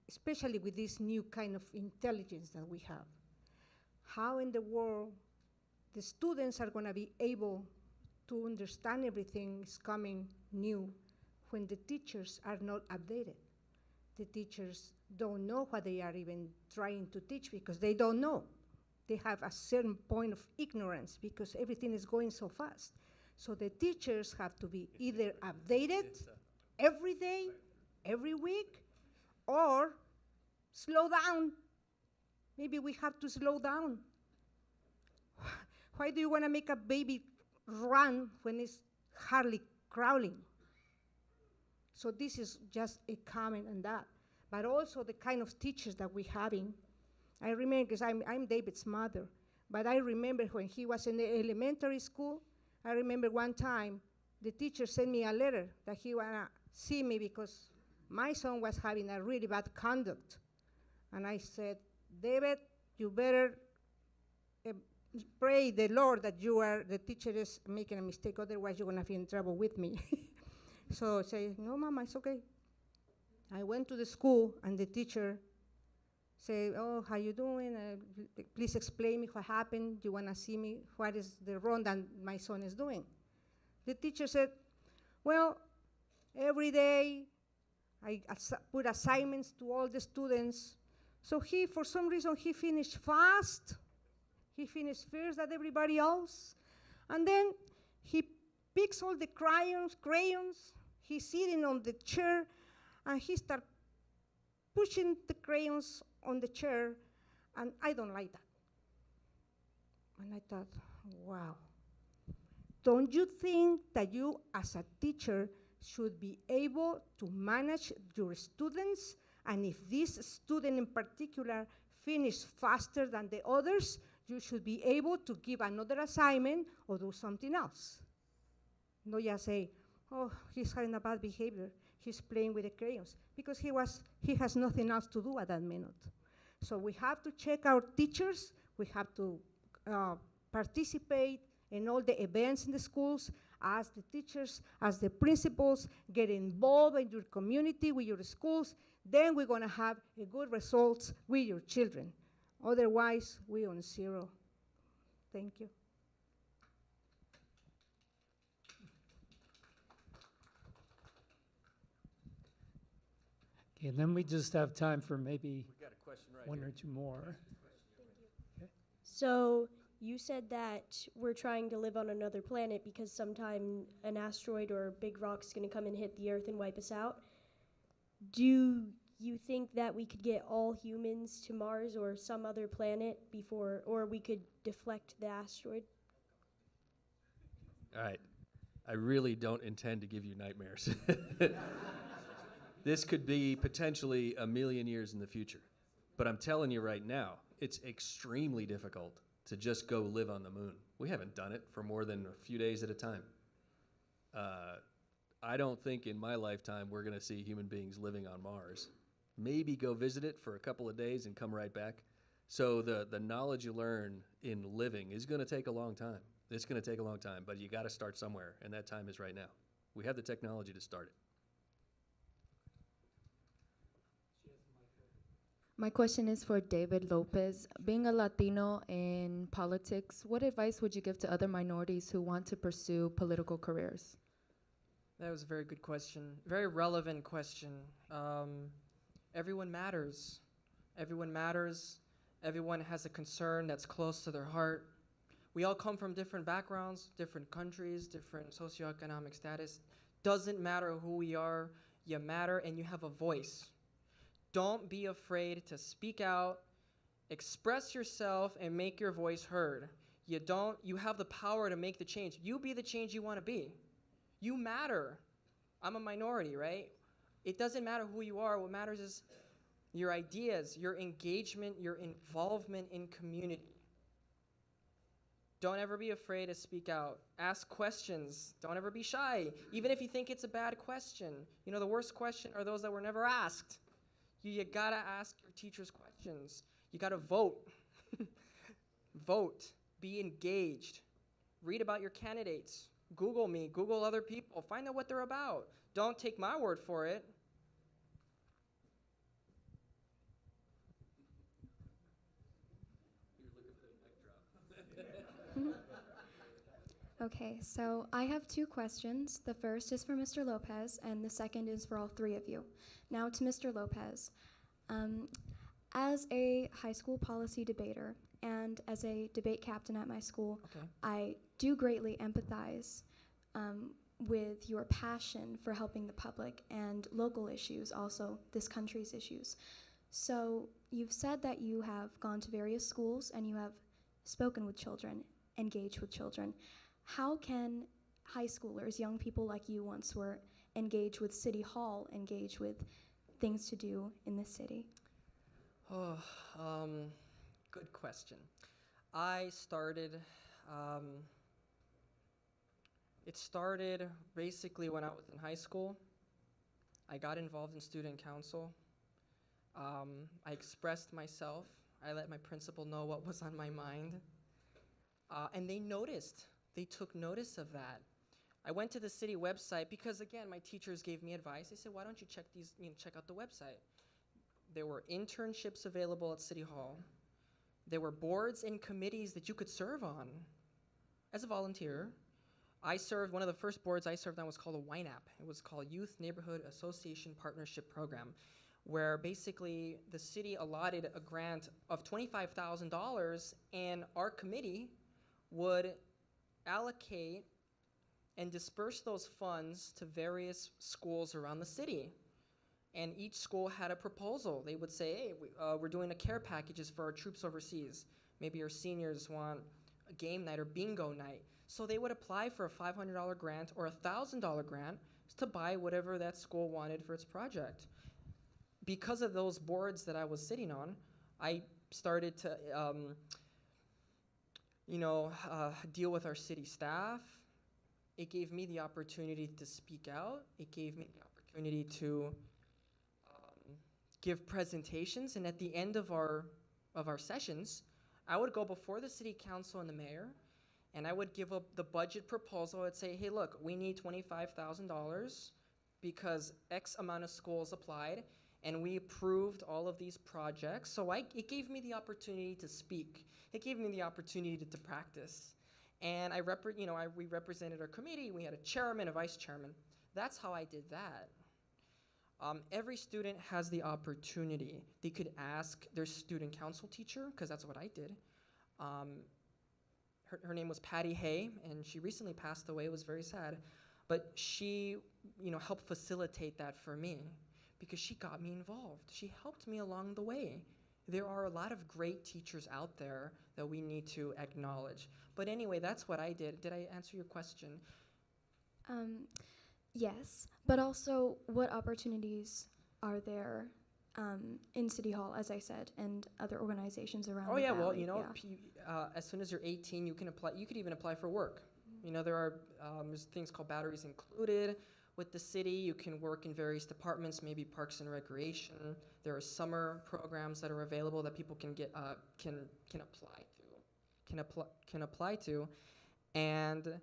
O: especially with this new kind of intelligence that we have. How in the world the students are going to be able to understand everything is coming new when the teachers are not updated? The teachers don't know what they are even trying to teach because they don't know. They have a certain point of ignorance because everything is going so fast. So the teachers have to be either updated every day, every week, or slow down. Maybe we have to slow down. Why do you want to make a baby run when it's hardly crawling? So this is just a comment on that. But also the kind of teachers that we're having. I remember, because I'm David's mother, but I remember when he was in the elementary school, I remember one time the teacher sent me a letter that he wanna see me because my son was having a really bad conduct. And I said, David, you better pray the Lord that the teacher is making a mistake, otherwise you're gonna be in trouble with me. So I say, no, Mama, it's okay. I went to the school and the teacher said, oh, how you doing? Please explain me what happened. You wanna see me? What is the wrong that my son is doing? The teacher said, well, every day I put assignments to all the students. So for some reason, he finished fast. He finished first than everybody else. And then he picks all the crayons. He's sitting on the chair, and he starts pushing the crayons on the chair, and I don't like that. And I thought, wow. Don't you think that you, as a teacher, should be able to manage your students? And if this student in particular finishes faster than the others, you should be able to give another assignment or do something else. Not just say, oh, he's having a bad behavior. He's playing with the crayons. Because he has nothing else to do at that minute. So we have to check our teachers. We have to participate in all the events in the schools. As the teachers, as the principals, get involved in your community, with your schools, then we're gonna have a good results with your children. Otherwise, we're on zero. Thank you.
A: Okay, and then we just have time for maybe
B: We got a question right
A: one
B: here.
A: or two more.
P: So you said that we're trying to live on another planet because sometime an asteroid or a big rock's going to come and hit the Earth and wipe us out. Do you think that we could get all humans to Mars or some other planet before, or we could deflect the asteroid?
B: All right. I really don't intend to give you nightmares. This could be potentially a million years in the future. But I'm telling you right now, it's extremely difficult to just go live on the moon. We haven't done it for more than a few days at a time. I don't think in my lifetime we're going to see human beings living on Mars. Maybe go visit it for a couple of days and come right back. So the knowledge you learn in living is going to take a long time. It's going to take a long time, but you got to start somewhere, and that time is right now. We have the technology to start it.
K: My question is for David Lopez. Being a Latino in politics, what advice would you give to other minorities who want to pursue political careers?
I: That was a very good question. Very relevant question. Everyone matters. Everyone matters. Everyone has a concern that's close to their heart. We all come from different backgrounds, different countries, different socioeconomic status. Doesn't matter who we are, you matter and you have a voice. Don't be afraid to speak out, express yourself, and make your voice heard. You have the power to make the change. You be the change you want to be. You matter. I'm a minority, right? It doesn't matter who you are. What matters is your ideas, your engagement, your involvement in community. Don't ever be afraid to speak out. Ask questions. Don't ever be shy, even if you think it's a bad question. You know, the worst question are those that were never asked. You gotta ask your teachers questions. You gotta vote. Vote. Be engaged. Read about your candidates. Google me. Google other people. Find out what they're about. Don't take my word for it.
Q: Okay, so I have two questions. The first is for Mr. Lopez, and the second is for all three of you. Now to Mr. Lopez. As a high school policy debater and as a debate captain at my school, I do greatly empathize with your passion for helping the public and local issues, also this country's issues. So you've said that you have gone to various schools and you have spoken with children, engaged with children. How can high schoolers, young people like you once were, engage with City Hall, engage with things to do in the city?
I: Oh, good question. I started, it started basically when I was in high school. I got involved in student council. I expressed myself. I let my principal know what was on my mind. And they noticed. They took notice of that. I went to the city website because, again, my teachers gave me advice. They said, why don't you check out the website? There were internships available at City Hall. There were boards and committees that you could serve on as a volunteer. I served, one of the first boards I served on was called a YNAP. It was called Youth Neighborhood Association Partnership Program, where basically the city allotted a grant of $25,000 and our committee would allocate and disperse those funds to various schools around the city. And each school had a proposal. They would say, hey, we're doing a care packages for our troops overseas. Maybe our seniors want a game night or bingo night. So they would apply for a $500 grant or a $1,000 grant to buy whatever that school wanted for its project. Because of those boards that I was sitting on, I started to deal with our city staff. It gave me the opportunity to speak out. It gave me the opportunity to give presentations, and at the end of our sessions, I would go before the city council and the mayor, and I would give up the budget proposal. I'd say, hey, look, we need $25,000 because X amount of schools applied, and we approved all of these projects. So it gave me the opportunity to speak. It gave me the opportunity to practice. And we represented our committee. We had a chairman, a vice chairman. That's how I did that. Every student has the opportunity. They could ask their student council teacher, because that's what I did. Her name was Patty Hay, and she recently passed away. It was very sad. But she, helped facilitate that for me because she got me involved. She helped me along the way. There are a lot of great teachers out there that we need to acknowledge. But anyway, that's what I did. Did I answer your question?
Q: Yes, but also what opportunities are there in City Hall, as I said, and other organizations around
I: Oh
Q: the
I: yeah, well,
Q: valley?
I: as soon as you're 18, you can apply. You could even apply for work. There are there's things called batteries included with the city. You can work in various departments, maybe parks and recreation. There are summer programs that are available that people can get can apply to, and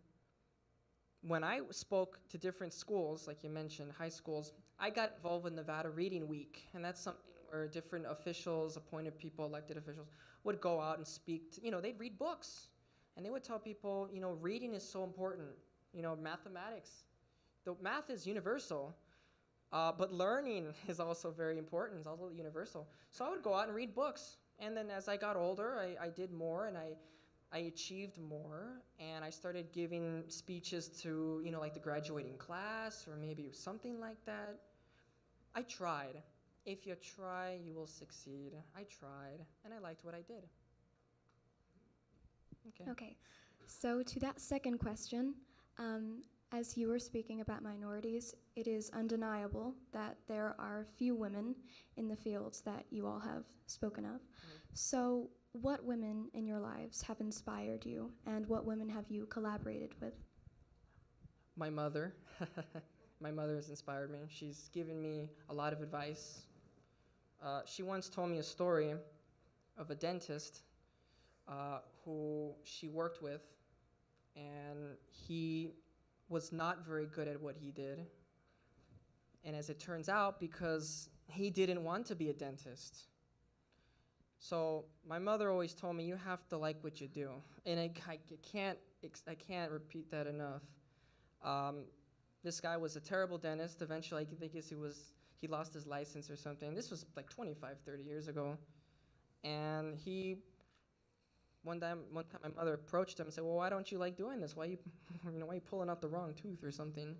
I: when I spoke to different schools, like you mentioned, high schools, I got involved with Nevada Reading Week, and that's something where different officials, appointed people, elected officials, would go out and speak to, they'd read books, and they would tell people, reading is so important, mathematics. The math is universal, but learning is also very important, it's also universal. So I would go out and read books, and then as I got older, I did more, and I achieved more, and I started giving speeches to, like the graduating class or maybe something like that. I tried. If you try, you will succeed. I tried, and I liked what I did.
Q: Okay. So to that second question, as you were speaking about minorities, it is undeniable that there are few women in the fields that you all have spoken of. So what women in your lives have inspired you, and what women have you collaborated with?
I: My mother. My mother has inspired me. She's given me a lot of advice. She once told me a story of a dentist who she worked with, and he was not very good at what he did. And as it turns out, because he didn't want to be a dentist. So my mother always told me, you have to like what you do. And I can't repeat that enough. This guy was a terrible dentist. Eventually, I guess he lost his license or something. This was like 25, 30 years ago. And one time my mother approached him and said, well, why don't you like doing this? Why you pulling out the wrong tooth or something?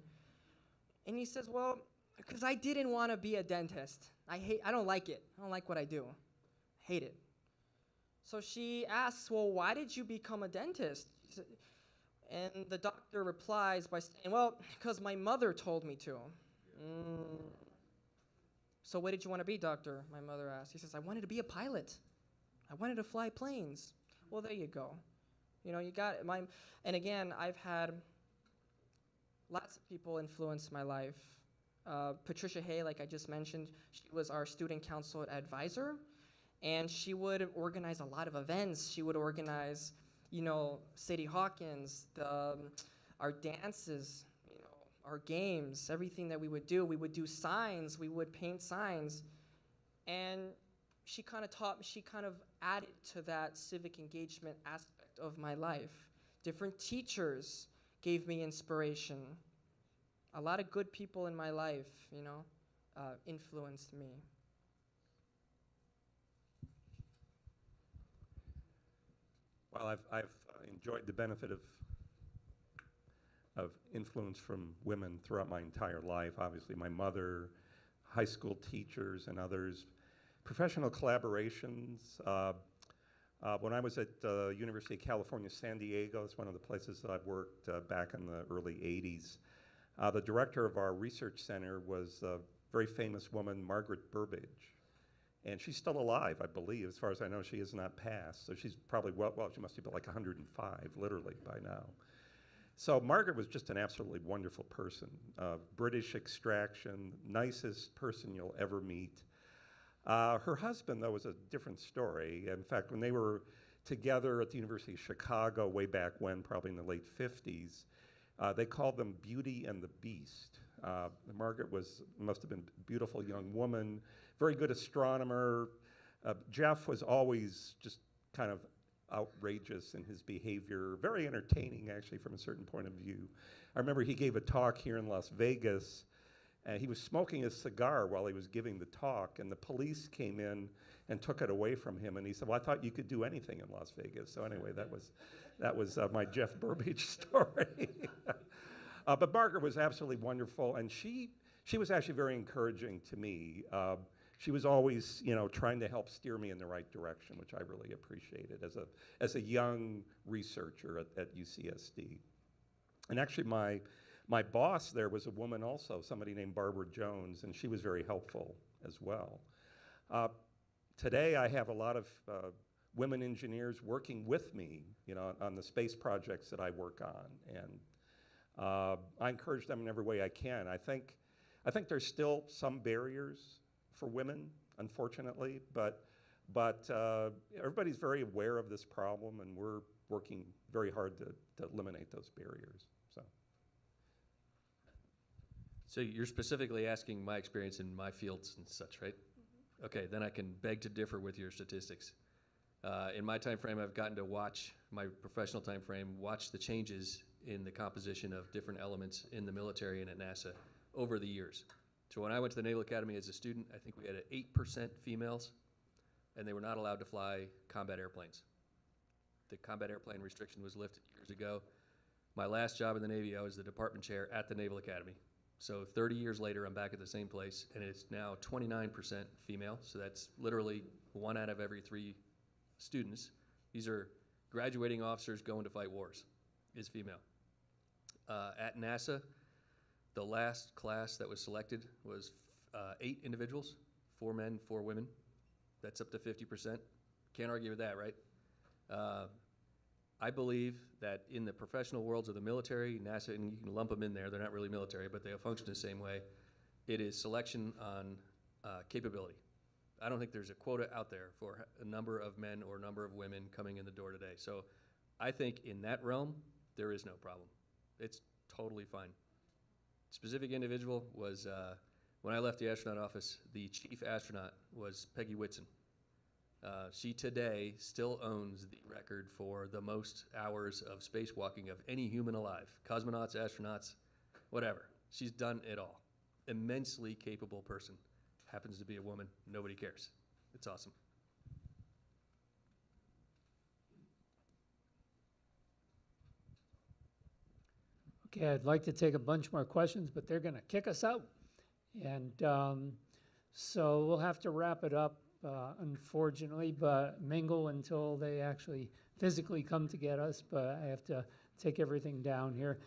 I: And he says, well, because I didn't want to be a dentist. I don't like it. I don't like what I do. Hate it. So she asks, well, why did you become a dentist? And the doctor replies by saying, well, because my mother told me to. So what did you want to be, doctor? My mother asked. He says, I wanted to be a pilot. I wanted to fly planes. Well, there you go. You got it. And again, I've had lots of people influence my life. Patricia Hay, like I just mentioned, she was our student council advisor. And she would organize a lot of events. She would organize, Sadie Hawkins, our dances, our games, everything that we would do. We would do signs. We would paint signs. And she kind of added to that civic engagement aspect of my life. Different teachers gave me inspiration. A lot of good people in my life, influenced me.
H: Well, I've enjoyed the benefit of influence from women throughout my entire life. Obviously, my mother, high school teachers, and others. Professional collaborations. When I was at University of California, San Diego, it's one of the places that I've worked back in the early 80s. The director of our research center was a very famous woman, Margaret Burbage. And she's still alive, I believe. As far as I know, she has not passed. So she's probably, she must be like 105, literally, by now. So Margaret was just an absolutely wonderful person. British extraction, nicest person you'll ever meet. Her husband, though, was a different story. In fact, when they were together at the University of Chicago way back when, probably in the late 50s. They called them Beauty and the Beast. Margaret must have been a beautiful young woman, very good astronomer. Jeff was always just kind of outrageous in his behavior, very entertaining actually from a certain point of view. I remember he gave a talk here in Las Vegas, and he was smoking a cigar while he was giving the talk, and the police came in and took it away from him, and he said, well, I thought you could do anything in Las Vegas. So anyway, that was my Jeff Burbage story. But Margaret was absolutely wonderful, and she was actually very encouraging to me. She was always, trying to help steer me in the right direction, which I really appreciated as a young researcher at UCSD. And actually, my boss there was a woman also, somebody named Barbara Jones, and she was very helpful as well. Today, I have a lot of women engineers working with me, on the space projects that I work on, and I encourage them in every way I can. I think there's still some barriers for women, unfortunately, but everybody's very aware of this problem, and we're working very hard to eliminate those barriers.
B: So you're specifically asking my experience in my fields and such, right? Mm-hmm. Okay, then I can beg to differ with your statistics. In my time frame, I've gotten to watch, my professional time frame, watch the changes in the composition of different elements in the military and at NASA over the years. So when I went to the Naval Academy as a student, I think we had 8% females, and they were not allowed to fly combat airplanes. The combat airplane restriction was lifted years ago. My last job in the Navy, I was the department chair at the Naval Academy. So 30 years later, I'm back at the same place, and it's now 29% female. So that's literally 1 out of every 3 students. These are graduating officers going to fight wars, is female. At NASA, the last class that was selected was 8 individuals, 4 men, 4 women. That's up to 50%. Can't argue with that, right? I believe that in the professional worlds of the military, NASA, and you can lump them in there, they're not really military, but they function the same way. It is selection on capability. I don't think there's a quota out there for a number of men or number of women coming in the door today. So I think in that realm, there is no problem. It's totally fine. Specific individual was, when I left the astronaut office, the chief astronaut was Peggy Whitson. She today still owns the record for the most hours of spacewalking of any human alive. Cosmonauts, astronauts, whatever. She's done it all. Immensely capable person. Happens to be a woman. Nobody cares. It's awesome.
A: Okay, I'd like to take a bunch more questions, but they're going to kick us out. And so we'll have to wrap it up, unfortunately, but mingle until they actually physically come to get us. But I have to take everything down here.